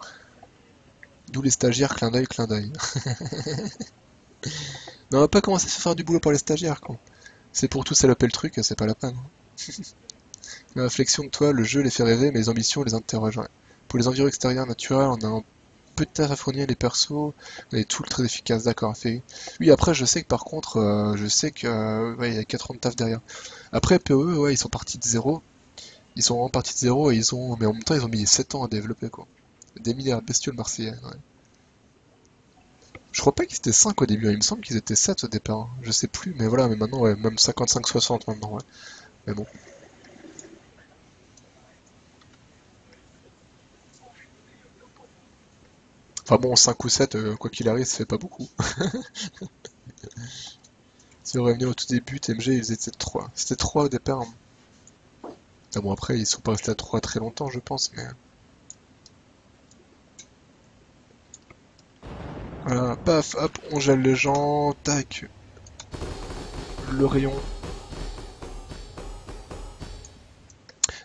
Speaker 1: D'où les stagiaires, clin d'œil, clin d'œil. Mais on va pas commencer à se faire du boulot pour les stagiaires, quoi. C'est pour tout saloper le truc, c'est pas la peine. La réflexion de toi, le jeu les fait rêver, mais les ambitions les interrogent, ouais. Pour les environs extérieurs naturels, on a un peu de taf à fournir, les persos, on est tout très efficace, d'accord. Oui, après, je sais que par contre, ouais, il y a 4 ans de taf derrière. Après, PoE, ouais, ils sont partis de zéro. Ils sont vraiment partis de zéro mais en même temps, ils ont mis 7 ans à développer, quoi. Des milliards de bestioles marseillais, ouais. Je crois pas qu'ils étaient 5 au début, hein. Il me semble qu'ils étaient 7 au départ, hein. Je sais plus, mais voilà, mais maintenant, ouais, même 55-60 maintenant, ouais. Mais bon. Enfin bon, 5 ou 7, quoi qu'il arrive, ça fait pas beaucoup. Si on revenait au tout début, TMG, ils étaient 3. C'était 3 au départ, hein. Ah bon, après, ils sont pas restés à 3 très longtemps, je pense, mais... Voilà, paf, hop, on gèle les gens, tac, le rayon.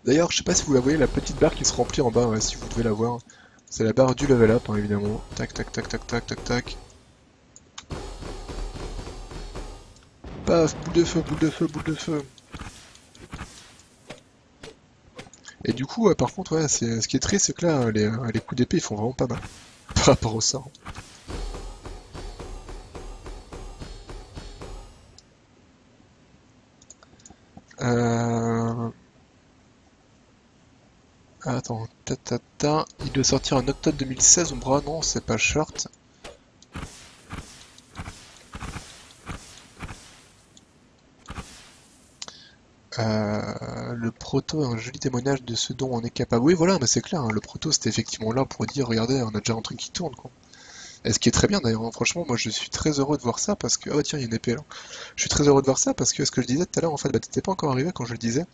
Speaker 1: D'ailleurs, je sais pas si vous la voyez, la petite barre qui se remplit en bas, ouais, si vous devez la voir. C'est la barre du level up, hein, évidemment. Tac, tac, tac, tac, tac, tac, tac. Paf, boule de feu, boule de feu, boule de feu. Et du coup, par contre, ouais, ce qui est triste, c'est que là, les coups d'épée, ils font vraiment pas mal. Par rapport au sort. Euh... Attends, il doit sortir en octobre 2016, Umbra, non, c'est pas short. Le proto est un joli témoignage de ce dont on est capable. Oui, voilà, mais c'est clair, hein, le proto c'était effectivement là pour dire, regardez, on a déjà un truc qui tourne, quoi. Et ce qui est très bien d'ailleurs, hein, franchement, moi je suis très heureux de voir ça parce que. Oh tiens, il y a une épée là. Je suis très heureux de voir ça parce que ce que je disais tout à l'heure, en fait, bah t'étais pas encore arrivé quand je le disais.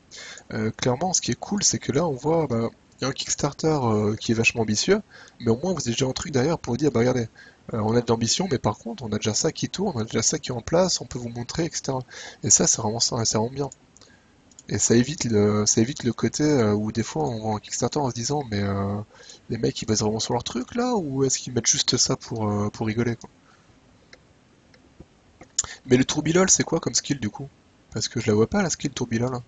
Speaker 1: Clairement, ce qui est cool, c'est que là on voit, bah, il y a un Kickstarter qui est vachement ambitieux, mais au moins vous avez déjà un truc derrière pour dire, bah regardez, on a de l'ambition, mais par contre, on a déjà ça qui tourne, on a déjà ça qui est en place, on peut vous montrer, etc. Et ça, c'est vraiment ça, c'est vraiment bien. Et ça évite le côté où des fois on voit un Kickstarter en se disant, mais les mecs ils basent vraiment sur leur truc là, ou est-ce qu'ils mettent juste ça pour rigoler, quoi. Mais le tourbilol, c'est quoi comme skill du coup? Parce que je la vois pas la skill tourbilol.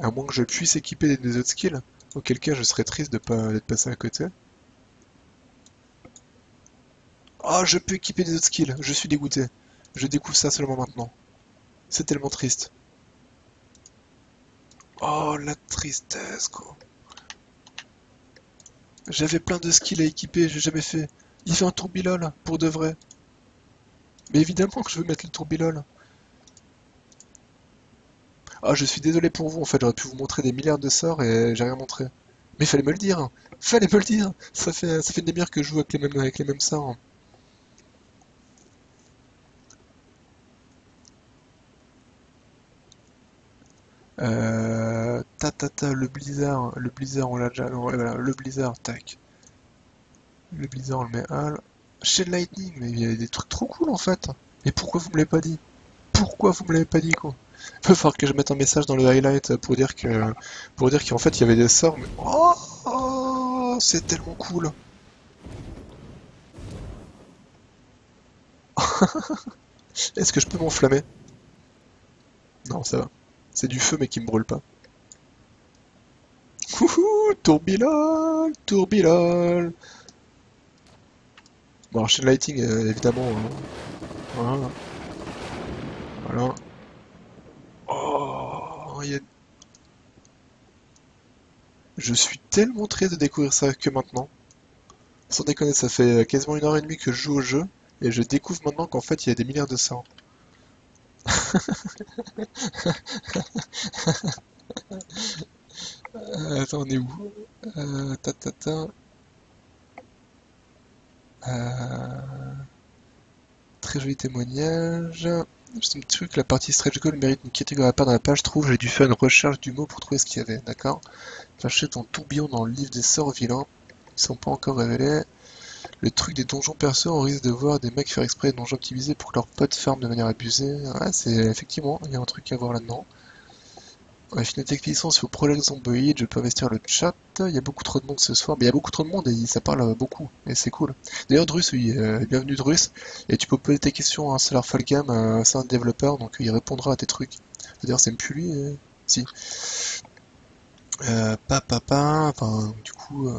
Speaker 1: À moins que je puisse équiper des autres skills, auquel cas je serais triste de pas d'être passé à côté. Ah, je peux équiper des autres skills, je suis dégoûté. Je découvre ça seulement maintenant. C'est tellement triste. Oh, la tristesse, quoi. J'avais plein de skills à équiper, j'ai jamais fait. Il fait un tourbilol, pour de vrai. Mais évidemment que je veux mettre le tourbilol. Ah, je suis désolé pour vous, en fait, j'aurais pu vous montrer des milliards de sorts et j'ai rien montré. Mais fallait me le dire, hein. Fallait me le dire. Ça fait une demi-heure que je joue avec les mêmes sorts, hein. Le blizzard, on l'a déjà, non, ouais, voilà, le blizzard, tac. Le blizzard, on le met à. Shell Lightning, mais il y a des trucs trop cool en fait. Et pourquoi vous me l'avez pas dit? Pourquoi vous me l'avez pas dit, quoi? Il va falloir que je mette un message dans le highlight pour dire qu'en fait il y avait des sorts, mais oh, c'est tellement cool. Est-ce que je peux m'enflammer? Non, ça va. C'est du feu mais qui me brûle pas. Wouhou, tourbilol, tourbilol. Bon, alors, Shell Lighting, évidemment, voilà, voilà. Oh, je suis tellement triste de découvrir ça que maintenant. Sans déconner, ça fait quasiment 1 heure et demie que je joue au jeu, et je découvre maintenant qu'en fait il y a des milliards de sorts. Attends, on est où? Ta ta ta. Euh, Très joli témoignage. Juste un petit truc, la partie stretch goal mérite une critique à la part dans la page. Trouve, j'ai dû faire une recherche du mot pour trouver ce qu'il y avait, d'accord? Fâcher ton tourbillon dans le livre des sorts vilains. Ils sont pas encore révélés. Le truc des donjons perso, on risque de voir des mecs faire exprès des donjons optimisés pour que leurs potes farment de manière abusée. Ouais, c'est effectivement, il y a un truc à voir là-dedans. Affinité avec licence au Project Zomboid, je peux investir le chat. Il y a beaucoup trop de monde ce soir, mais il y a beaucoup trop de monde et ça parle beaucoup, et c'est cool. D'ailleurs, Drus, oui, bienvenue Drus, et tu peux poser tes questions à un Solar Falcam, c'est un développeur, donc il répondra à tes trucs. D'ailleurs, c'est même plus lui, si. Enfin, du coup,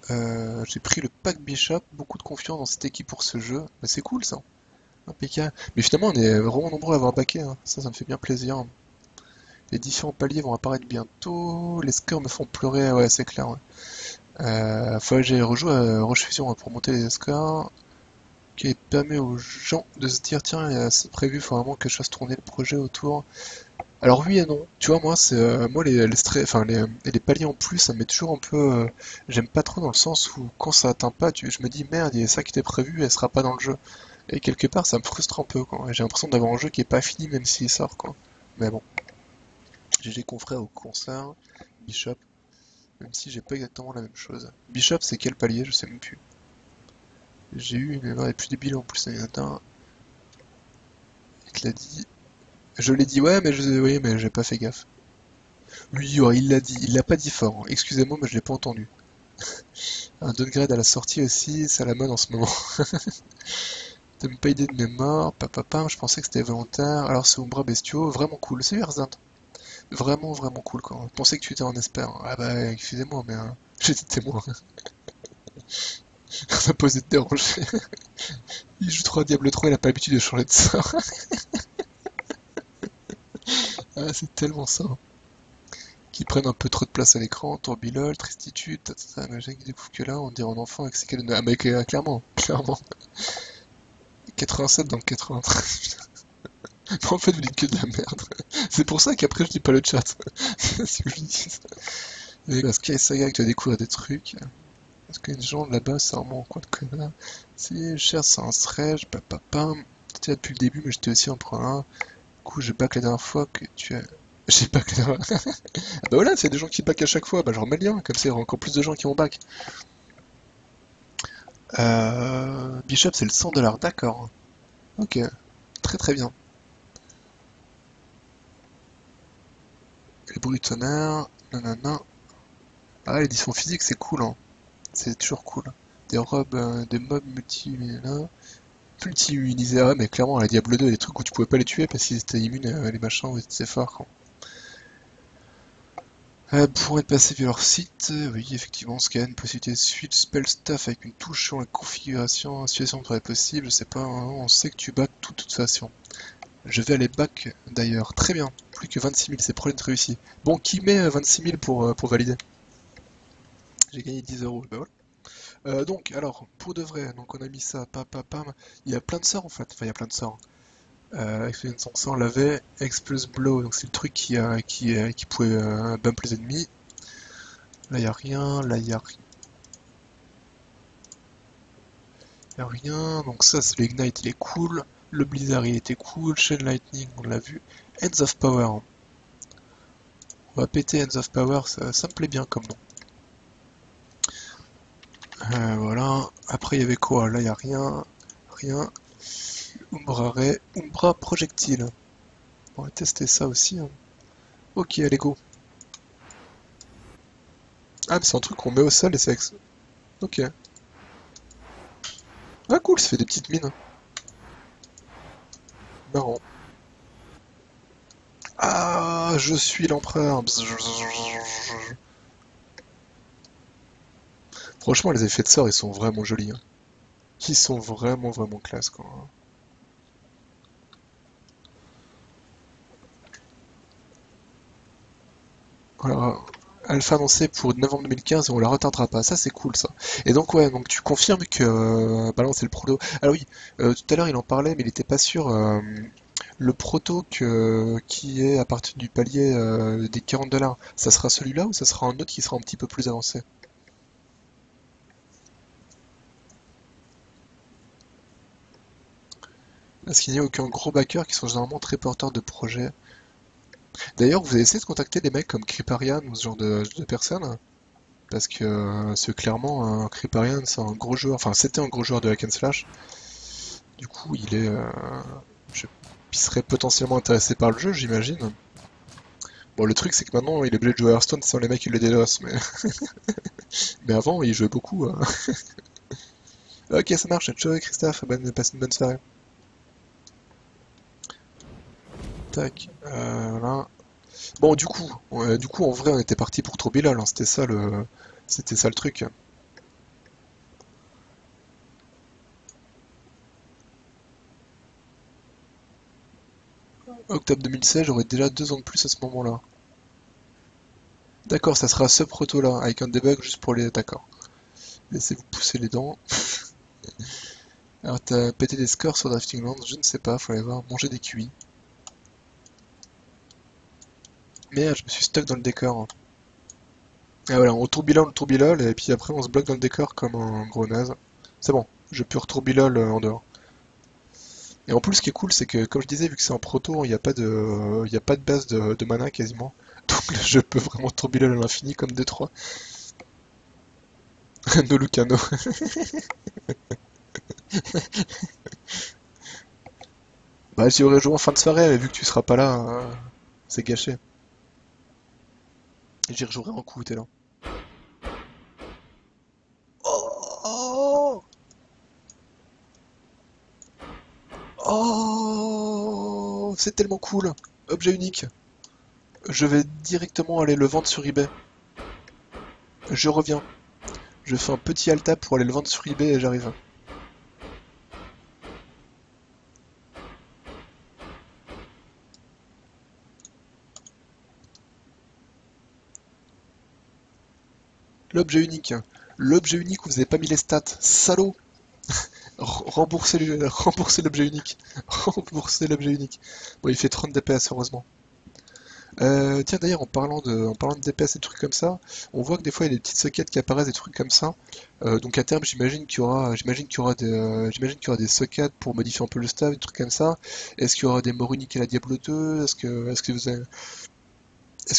Speaker 1: j'ai pris le pack Bishop, beaucoup de confiance dans cette équipe pour ce jeu, mais c'est cool ça, impeccable. Mais finalement, on est vraiment nombreux à avoir backé, hein. Ça me fait bien plaisir. Les différents paliers vont apparaître bientôt. Les scores me font pleurer, ouais, c'est clair. Ouais. Faut que j'aille rejouer à Roche Fusion pour monter les scores. Qui permet aux gens de se dire, tiens, c'est prévu, faut vraiment que je fasse tourner le projet autour. Alors oui et non. Tu vois, moi, c'est moi enfin, les paliers en plus, ça me met toujours un peu. J'aime pas trop dans le sens où quand ça atteint pas, je me dis merde, il y a ça qui était prévu, et elle sera pas dans le jeu. Et quelque part, ça me frustre un peu, quoi. J'ai l'impression d'avoir un jeu qui est pas fini même s'il sort, quoi. Mais bon. GG confrère au concert, Bishop, même si j'ai pas exactement la même chose. Bishop, c'est quel palier? Je sais même plus. J'ai eu une mémoire les plus débile en plus, il y en a un. Il te l'a dit. Je l'ai dit, ouais, mais oui, mais j'ai pas fait gaffe. Lui, ouais, il l'a dit, il l'a pas dit fort, hein. Excusez-moi, mais je l'ai pas entendu. Un downgrade à la sortie aussi, c'est à la mode en ce moment. T'as même pas idée de mémoire, papa, je pensais que c'était volontaire. Alors c'est Umbra Bestiaux, vraiment cool, c'est Erzint. Vraiment, vraiment cool quoi. Je pensais que tu étais en espère. Ah bah, excusez-moi, mais j'étais témoin. On a posé de déranger. Il joue trop à Diablo 3, il a pas l'habitude de changer de sort. Ah, c'est tellement ça. Qui prennent un peu trop de place à l'écran, tourbillol, tristitude, machin qui découvre que là, on dirait un enfant avec ses cadeaux de... Ah, mais clairement, clairement. 87 dans le 93. Mais en fait, vous dites que de la merde. C'est pour ça qu'après, je dis pas le chat. C'est ce que je dis. Et parce qu'il y a Saga que tu vas découvrir des trucs. Parce que les gens là-bas, c'est vraiment un coin de connard. Si, je cherche, c'est un stretch, papapam. J'étais là depuis le début, mais j'étais aussi en point 1. Du coup, j'ai back la dernière fois que tu as. J'ai back la dernière fois. Ah bah voilà, s'il y a des gens qui back à chaque fois, bah je remets le lien, comme ça il y aura encore plus de gens qui vont back. Bishop, c'est le $100, d'accord. Ok, très très bien. Les bruits de tonnerre, nanana. Ah, l'édition physique, c'est cool, hein. C'est toujours cool. Des robes, des mobs multi-immunisés. Ah ouais, mais clairement, la Diablo 2, les trucs où tu pouvais pas les tuer parce qu'ils étaient immunes, les machins, où ils étaient forts, quoi. Pour être passé via leur site, oui, effectivement, scan, possibilité de suite, spell stuff avec une touche sur la configuration, situation pourrait être possible, je sais pas, hein, on sait que tu back de toute façon. Je vais aller back d'ailleurs, très bien, plus que 26 000, c'est projet de réussi. Bon, qui met 26 000 pour valider? J'ai gagné 10 euros, bah voilà. Donc, alors, pour de vrai, donc on a mis ça, pam. Il y a plein de sorts en fait, enfin il y a plein de sorts. Experience en sort l'avait, X plus Blow, donc c'est le truc qui pouvait bump les ennemis. Là y a rien, là y a rien, donc ça c'est l'Ignite, il est cool. Le Blizzard il était cool, Chain Lightning on l'a vu. Hands of Power. On va péter Hands of Power, ça me plaît bien comme nom. Voilà, après il y avait quoi? Là y a rien, rien. Umbra Ray, Umbra Projectile. On va tester ça aussi, hein. Ok, allez go. Ah, mais c'est un truc qu'on met au sol et c'est... Ok. Ah cool, ça fait des petites mines. Marrant. Ah, je suis l'empereur. Franchement, les effets de sort, ils sont vraiment jolis, hein. Ils sont vraiment classe, quoi. Voilà. Alpha annoncé pour novembre 2015 et on la retardera pas. Ça, c'est cool, ça. Et donc, ouais, donc tu confirmes que bah non, c'est le proto. Ah oui, tout à l'heure, il en parlait, mais il était pas sûr. Le proto qui est à partir du palier des $40, ça sera celui-là ou ça sera un autre qui sera un petit peu plus avancé? Parce qu'il n'y a aucun gros backer qui sont généralement très porteurs de projets. D'ailleurs, vous avez essayé de contacter des mecs comme Kriparian ou ce genre de personnes? Parce que c'est clairement, Kriparian, c'est un gros joueur, enfin c'était un gros joueur de hack and slash. Du coup, je- il serait potentiellement intéressé par le jeu, j'imagine. Bon, le truc, c'est que maintenant, il est obligé de jouer à Hearthstone sans les mecs qui le dédossent, mais avant, il jouait beaucoup, hein. Ok, ça marche, ciao Christophe, passe une bonne soirée. Tac, voilà. Bon, du coup, en vrai, on était parti pour Trobilal, hein, c'était ça le truc. Octobre 2016, j'aurais déjà 2 ans de plus à ce moment-là. D'accord, ça sera ce proto-là, avec un debug juste pour les... D'accord. Laissez-vous pousser les dents. Alors, t'as pété des scores sur Drafting Land, je ne sais pas, faut aller voir. Manger des QI. Merde, je me suis stuck dans le décor. Ah voilà, on tourbilole, et puis après on se bloque dans le décor comme un gros naze. C'est bon, je peux retourbilole en dehors. Et en plus, ce qui est cool, c'est que, comme je disais, vu que c'est en proto, il y a pas de base de mana quasiment. Donc là, je peux vraiment tourbillol à l'infini comme D3. No Lucano. Bah, j'y aurais joué en fin de soirée, mais vu que tu seras pas là, c'est gâché. J'y rejouerai en coup, t'es là. Oh! Oh! C'est tellement cool! Objet unique. Je vais directement aller le vendre sur eBay. Je reviens. Je fais un petit alt-tab pour aller le vendre sur eBay et j'arrive. L'objet unique. L'objet unique, vous avez pas mis les stats. Salaud! Remboursez l'objet unique. Remboursez l'objet unique. Bon, il fait 30 DPS, heureusement. Tiens, d'ailleurs, en parlant de DPS et trucs comme ça, on voit que des fois il y a des petites sockets qui apparaissent, des trucs comme ça. Donc à terme, j'imagine qu'il y aura des sockets pour modifier un peu le staff, des trucs comme ça. Est-ce qu'il y aura des morts uniques à la Diablo 2? Est-ce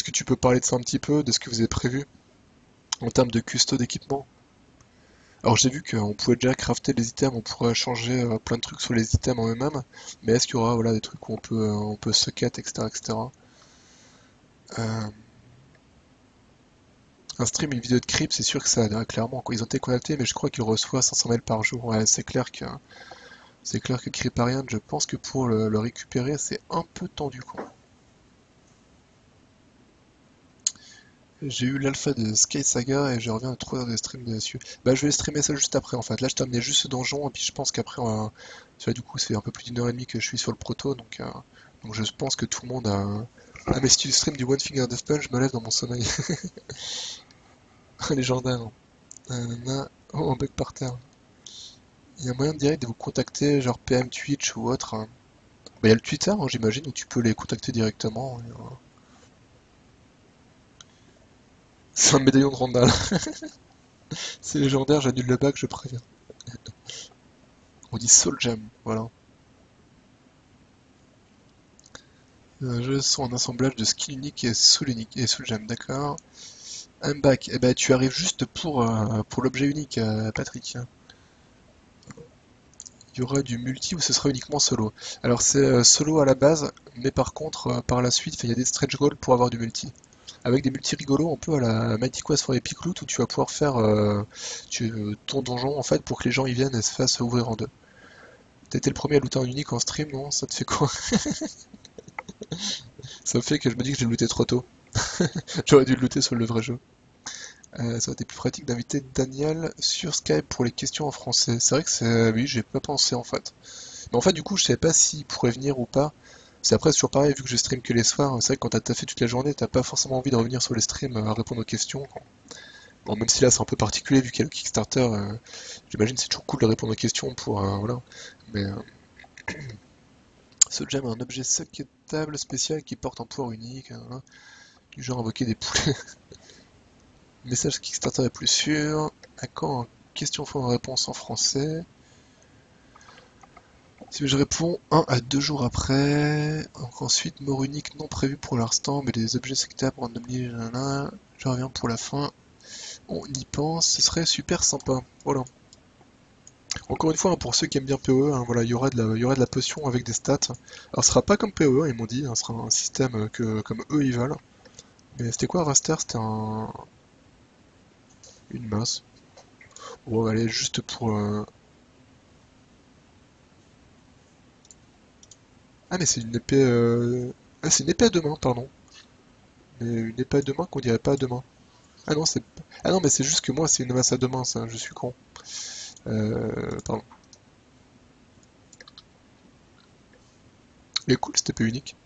Speaker 1: que tu peux parler de ça un petit peu, de ce que vous avez prévu en termes de custo d'équipement? Alors j'ai vu qu'on pouvait déjà crafter les items, on pourrait changer plein de trucs sur les items en eux-mêmes, mais est-ce qu'il y aura voilà, des trucs où on peut socket, etc., etc. Euh, un stream, une vidéo de Creep, c'est sûr que ça, clairement, quoi. Ils ont été contactés, mais je crois qu'il reçoit 500 mails par jour. Ouais, c'est clair que Creeparian, je pense que pour le récupérer, c'est un peu tendu, quoi. J'ai eu l'alpha de Sky Saga et je reviens à 3 heures de stream dessus. Bah, je vais streamer ça juste après, en fait. Là, je terminais juste ce donjon, et puis je pense qu'après, tu vois, du coup, c'est un peu plus d'1 heure et demie que je suis sur le proto, donc je pense que tout le monde a. Ah, mais si tu stream du One Finger Death Punch, je me lève dans mon sommeil. Légendaire, hein. Nanana. Oh, un bug par terre. Il y a moyen direct de vous contacter, genre PM Twitch ou autre, hein. Bah, il y a le Twitter, hein, j'imagine, où tu peux les contacter directement. C'est un médaillon de Randall. C'est légendaire, j'annule le bac, je préviens. On dit Soul Gem, voilà. Un jeu sont un assemblage de skins uniques unique et Soul Gem, d'accord. I'm back. Eh ben, tu arrives juste pour l'objet unique, Patrick. Il y aura du multi ou ce sera uniquement solo? Alors c'est solo à la base, mais par contre, par la suite, il y a des stretch goals pour avoir du multi. Avec des multi rigolos, un peu à la Mighty Quest for Epic Loot, où tu vas pouvoir faire ton donjon en fait pour que les gens y viennent et se fassent ouvrir en deux. T'as été le premier à looter un unique en stream, non? Ça te fait quoi? Ça me fait que je me dis que j'ai looté trop tôt. J'aurais dû le looter sur le vrai jeu. Ça aurait été plus pratique d'inviter Daniel sur Skype pour les questions en français. C'est vrai que c'est. Oui, j'ai pas pensé en fait. Mais en fait, du coup, je savais pas s'il pourrait venir ou pas. C'est après, c'est toujours pareil, vu que je stream que les soirs, c'est vrai que quand t'as taffé toute la journée, t'as pas forcément envie de revenir sur les streams à répondre aux questions. Bon, même si là c'est un peu particulier vu qu'il y a le Kickstarter, j'imagine c'est toujours cool de répondre aux questions pour. Voilà. Mais ce gem a un objet socketable spécial qui porte un pouvoir unique, hein, du genre invoquer des poulets. Message Kickstarter est plus sûr. À quand question fois réponse en français? Si je réponds 1 à 2 jours après, donc ensuite mort unique non prévu pour l'instant, mais les objets sectaires randomly, je reviens pour la fin. On y pense, ce serait super sympa. Voilà. Encore une fois, hein, pour ceux qui aiment bien PoE, hein, voilà, il y aura de la potion avec des stats. Alors ce sera pas comme PoE, hein, ils m'ont dit, hein, ce sera un système comme eux ils veulent. Mais c'était quoi Raster? C'était une masse. Bon, allez, juste pour. Ah, mais c'est une épée. Ah, c'est une épée à deux mains, pardon. Mais une épée à deux mains qu'on dirait pas à deux mains. Ah non, c'est. Ah non, mais c'est juste que moi, c'est une masse à deux mains, ça, je suis con. Pardon. Elle est cool, cette épée unique.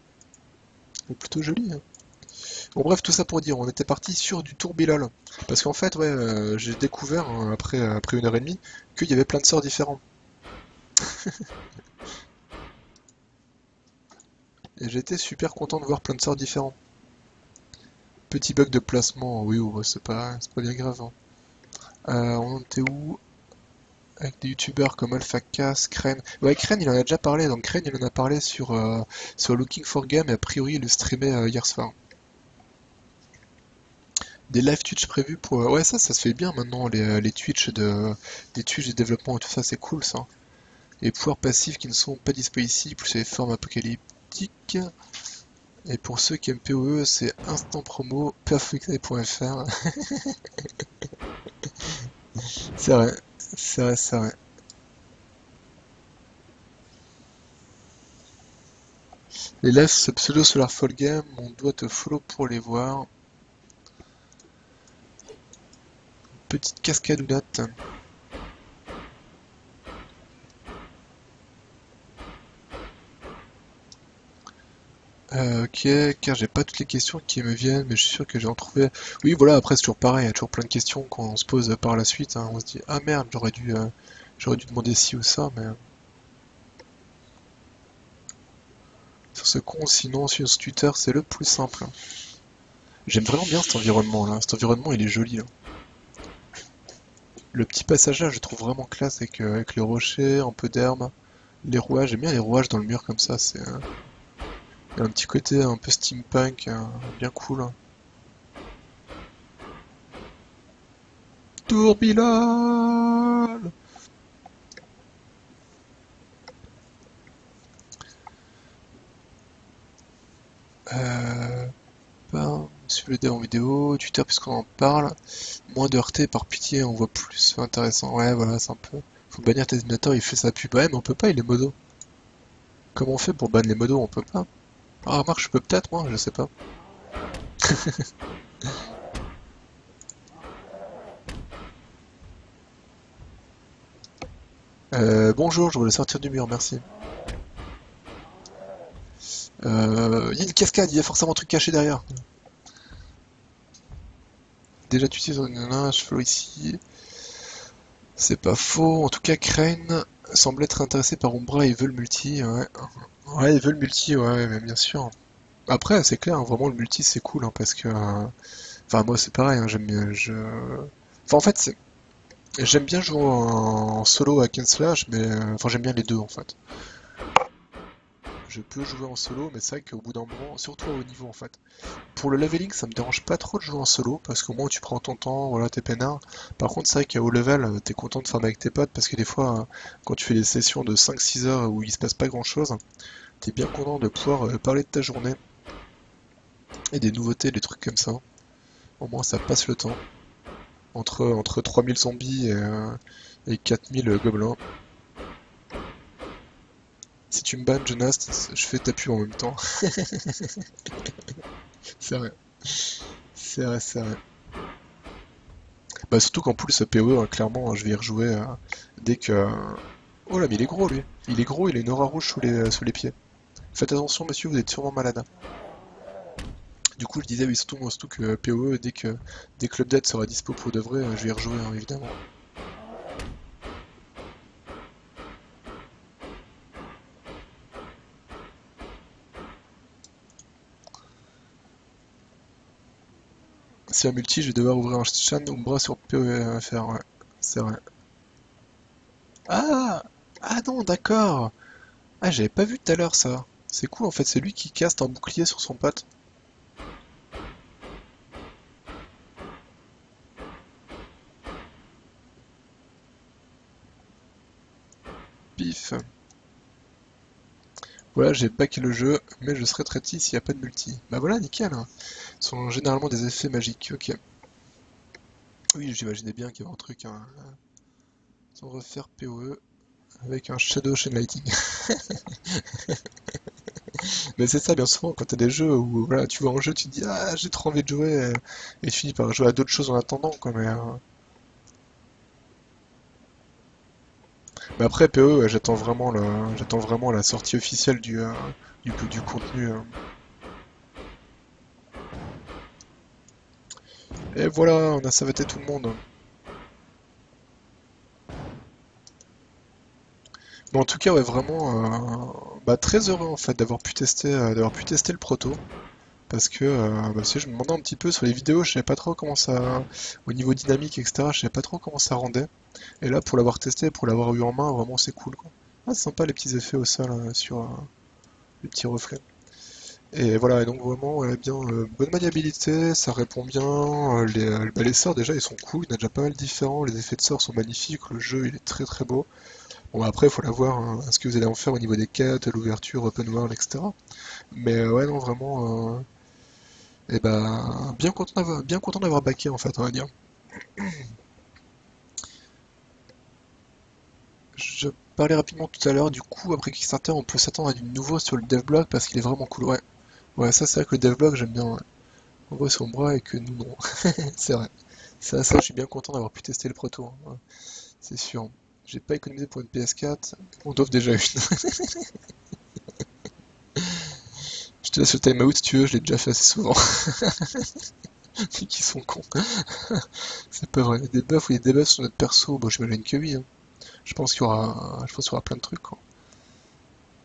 Speaker 1: Elle est plutôt jolie, hein. Bon, bref, tout ça pour dire, on était parti sur du tourbillol. Parce qu'en fait, ouais, j'ai découvert, hein, après 1 heure et demie, qu'il y avait plein de sorts différents. Et j'étais super content de voir plein de sorts différents. Petit bug de placement, oui, ouais, c'est pas bien grave, hein. On était où? Avec des youtubeurs comme AlphaCast, Crane. Ouais, Crane, il en a déjà parlé. Donc Crane, il en a parlé sur Looking for Game et a priori, il le streamait hier soir. Des live Twitch prévus pour. Ouais, ça se fait bien maintenant, les des Twitch de développement et tout ça, c'est cool ça. Les pouvoirs passifs qui ne sont pas dispo ici, plus les formes apocalyptiques. Et pour ceux qui aiment PoE, c'est instant promo, perfectly.fr. C'est vrai, c'est vrai, c'est vrai. Les lives pseudo Solar Fall Game, on doit te follow pour les voir. Petite cascadounette. Ok, car j'ai pas toutes les questions qui me viennent, mais je suis sûr que j'ai en trouvé. Oui, voilà, après c'est toujours pareil, il y a toujours plein de questions quand on se pose par la suite, hein. On se dit, ah merde, j'aurais dû demander ci ou ça, mais sur ce con, sinon sur ce Twitter, c'est le plus simple. J'aime vraiment bien cet environnement là, cet environnement il est joli là. Le petit passage là, je le trouve vraiment classe avec les rochers, un peu d'herbe, les rouages, j'aime bien les rouages dans le mur comme ça, il y a un petit côté un peu steampunk, bien cool, hein. Tourbillon! Euh, Suivez le dé en vidéo, Twitter puisqu'on en parle, moins de RT par pitié, on voit plus, intéressant. Ouais, voilà, c'est un peu. Faut bannir tes ordinateurs, il fait sa pub. Ouais, mais on peut pas, il est modo. Comment on fait pour ban les modos? On peut pas. Ah, remarque, je peux peut-être, moi, je sais pas. Bonjour, je voulais sortir du mur, merci. Il y a une cascade, il y a forcément un truc caché derrière. Déjà, tu utilises un cheveu ici. C'est pas faux. En tout cas, Crane semble être intéressé par Umbra et veut le multi. Ouais, ouais, il veut le multi, ouais, mais bien sûr. Après, c'est clair, hein, vraiment le multi c'est cool hein, parce que. Enfin, moi c'est pareil, hein, j'aime bien. Enfin, en fait, j'aime bien jouer en solo à Ken Slash, mais. Enfin, j'aime bien les deux en fait. Je peux jouer en solo, mais c'est vrai qu'au bout d'un moment, surtout à haut niveau en fait. Pour le leveling, ça me dérange pas trop de jouer en solo, parce qu'au moins tu prends ton temps, voilà, t'es peinard. Par contre, c'est vrai qu'à haut level, t'es content de farmer avec tes potes, parce que des fois, quand tu fais des sessions de 5-6 heures où il se passe pas grand chose, t'es bien content de pouvoir parler de ta journée, et des nouveautés, des trucs comme ça. Au moins, ça passe le temps. Entre 3000 zombies et 4000 gobelins. Si tu me bannes, Jonas, je fais ta pub en même temps. C'est vrai, c'est vrai, c'est vrai. Bah surtout qu'en plus, ce PoE, hein, clairement, je vais y rejouer dès que... Oh là, mais il est gros, lui. Il est gros, il a une aura rouge sous les pieds. Faites attention, monsieur, vous êtes sûrement malade. Du coup, je disais, oui, surtout que PoE, dès que l'update sera dispo pour de vrai, je vais y rejouer, hein, évidemment. Si un multi, je vais devoir ouvrir un chan Umbra sur PoE à faire, ouais. C'est vrai. Ah! Ah non, d'accord! Ah, j'avais pas vu tout à l'heure, ça. C'est cool, en fait, c'est lui qui caste un bouclier sur son pote. Pif. Voilà, j'ai backé le jeu, mais je serai traité s'il n'y a pas de multi. Bah voilà, nickel, hein. Ce sont généralement des effets magiques, ok. Oui, j'imaginais bien qu'il y avait un truc, hein. Sans refaire PoE avec un Shadow Chain Lighting. Mais c'est ça, bien souvent, quand t'as des jeux où voilà, tu vois un jeu, tu te dis ah j'ai trop envie de jouer et tu finis par jouer à d'autres choses en attendant quoi. Mais après PoE, j'attends vraiment la sortie officielle du contenu. Et voilà, on a savaté tout le monde. Mais en tout cas, ouais, vraiment, bah, très heureux en fait d'avoir pu tester le proto. Parce que bah, je me demandais un petit peu sur les vidéos, je savais pas trop comment ça, au niveau dynamique, etc., je savais pas trop comment ça rendait. Et là, pour l'avoir testé, pour l'avoir eu en main, vraiment c'est cool quoi. Ah, c'est sympa les petits effets au sol sur les petits reflets. Et voilà, et donc vraiment, ouais, bien, bonne maniabilité, ça répond bien. Les sorts déjà ils sont cool, il y en a déjà pas mal différents, les effets de sorts sont magnifiques, le jeu il est très très beau. Bon, après, il faut la voir, hein, ce que vous allez en faire au niveau des quêtes, l'ouverture, open world, etc. Mais ouais, non, vraiment, bien content d'avoir backé en fait, on va dire. Je parlais rapidement tout à l'heure, du coup, après Kickstarter, on peut s'attendre à du nouveau sur le devblog parce qu'il est vraiment cool, ouais. Ouais, ça, c'est vrai que le devblog, j'aime bien, ouais. On voit sur moi et que nous, non. C'est vrai. Ça, je suis bien content d'avoir pu tester le proto, hein, ouais, c'est sûr. J'ai pas économisé pour une PS4, on t'offre déjà une. Je te laisse le timeout si tu veux, je l'ai déjà fait assez souvent. Qui sont cons. C'est pas vrai. Il y a des buffs ou il y a des buffs sur notre perso, bon j'imagine que oui, hein. Je pense qu'il y aura plein de trucs, quoi.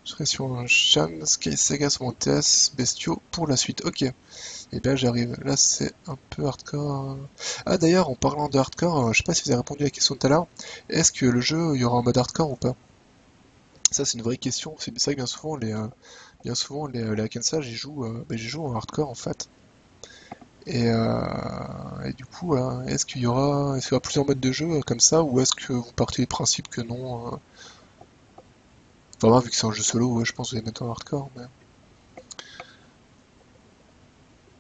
Speaker 1: Je serai sur un Shan, Sky Saga sur mon TS, bestiaux pour la suite. Ok. Et bien j'arrive. Là c'est un peu hardcore. Ah d'ailleurs, en parlant de hardcore, je sais pas si vous avez répondu à la question tout à l'heure. Est-ce que le jeu, il y aura un mode hardcore ou pas? Ça c'est une vraie question. C'est vrai que bien souvent les hack and slash, j'y joue en hardcore en fait. Et du coup, voilà, est-ce qu'il y aura plusieurs modes de jeu comme ça, ou est-ce que vous partez du principe que non? Enfin, moi, vu que c'est un jeu solo, ouais, je pense que vous allez mettre en hardcore, mais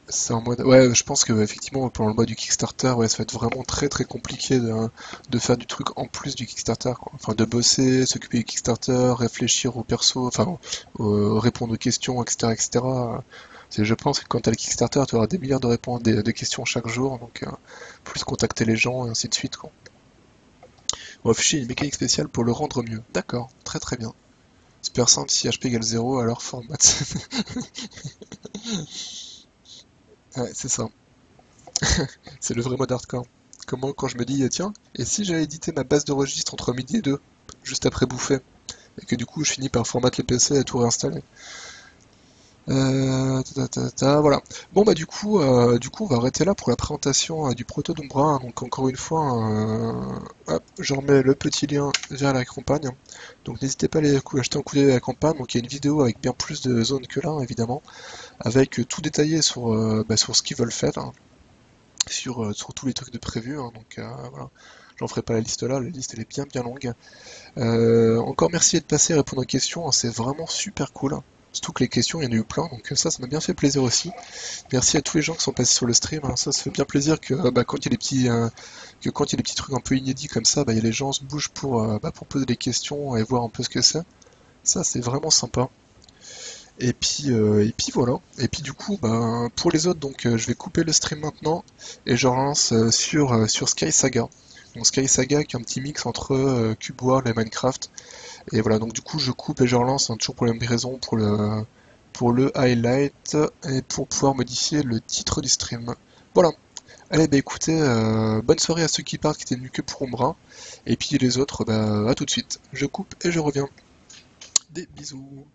Speaker 1: c'est en mode. Ouais, je pense que effectivement, pendant le mois du Kickstarter, ouais, ça va être vraiment très très compliqué de faire du truc en plus du Kickstarter, quoi. Enfin, de bosser, s'occuper du Kickstarter, réfléchir au perso, enfin, répondre aux questions, etc., etc. Je pense que quand t'as le Kickstarter, tu auras des milliards de réponses, de questions chaque jour, donc plus contacter les gens et ainsi de suite, quoi. On va afficher une mécanique spéciale pour le rendre mieux. D'accord, très très bien. Super simple, si HP égale 0, alors format. Ouais, c'est ça. C'est le vrai mode hardcore. Comment, quand je me dis, tiens, et si j'avais édité ma base de registre entre midi et 2, juste après bouffer, et que du coup je finis par formater le PC et tout réinstaller. Voilà. Bon bah du coup on va arrêter là pour la présentation du proto d'Umbra, hein. Donc encore une fois, hop, je remets le petit lien vers la campagne. Donc n'hésitez pas à aller jeter un coup d'œil à la campagne. Donc il y a une vidéo avec bien plus de zones que là, hein, évidemment, avec tout détaillé sur ce qu'ils veulent faire, hein, sur tous les trucs de prévu, hein. Donc voilà. J'en ferai pas la liste là, la liste elle est bien bien longue. Encore merci d'être passé et répondre aux questions, hein, c'est vraiment super cool. Surtout que les questions, il y en a eu plein, donc ça m'a bien fait plaisir aussi. Merci à tous les gens qui sont passés sur le stream, hein, ça fait bien plaisir que quand il y a des petits trucs un peu inédits comme ça, les gens se bougent pour poser des questions et voir un peu ce que c'est. Ça c'est vraiment sympa. Et puis voilà. Et puis du coup, pour les autres, donc je vais couper le stream maintenant et je relance sur Sky Saga. Donc Sky Saga qui est un petit mix entre Cube World et Minecraft. Et voilà, donc du coup je coupe et je relance, hein, toujours pour la même raison, pour le highlight et pour pouvoir modifier le titre du stream. Voilà. Allez, écoutez, bonne soirée à ceux qui partent, qui étaient venus que pour Umbra. Et puis les autres, à tout de suite. Je coupe et je reviens. Des bisous.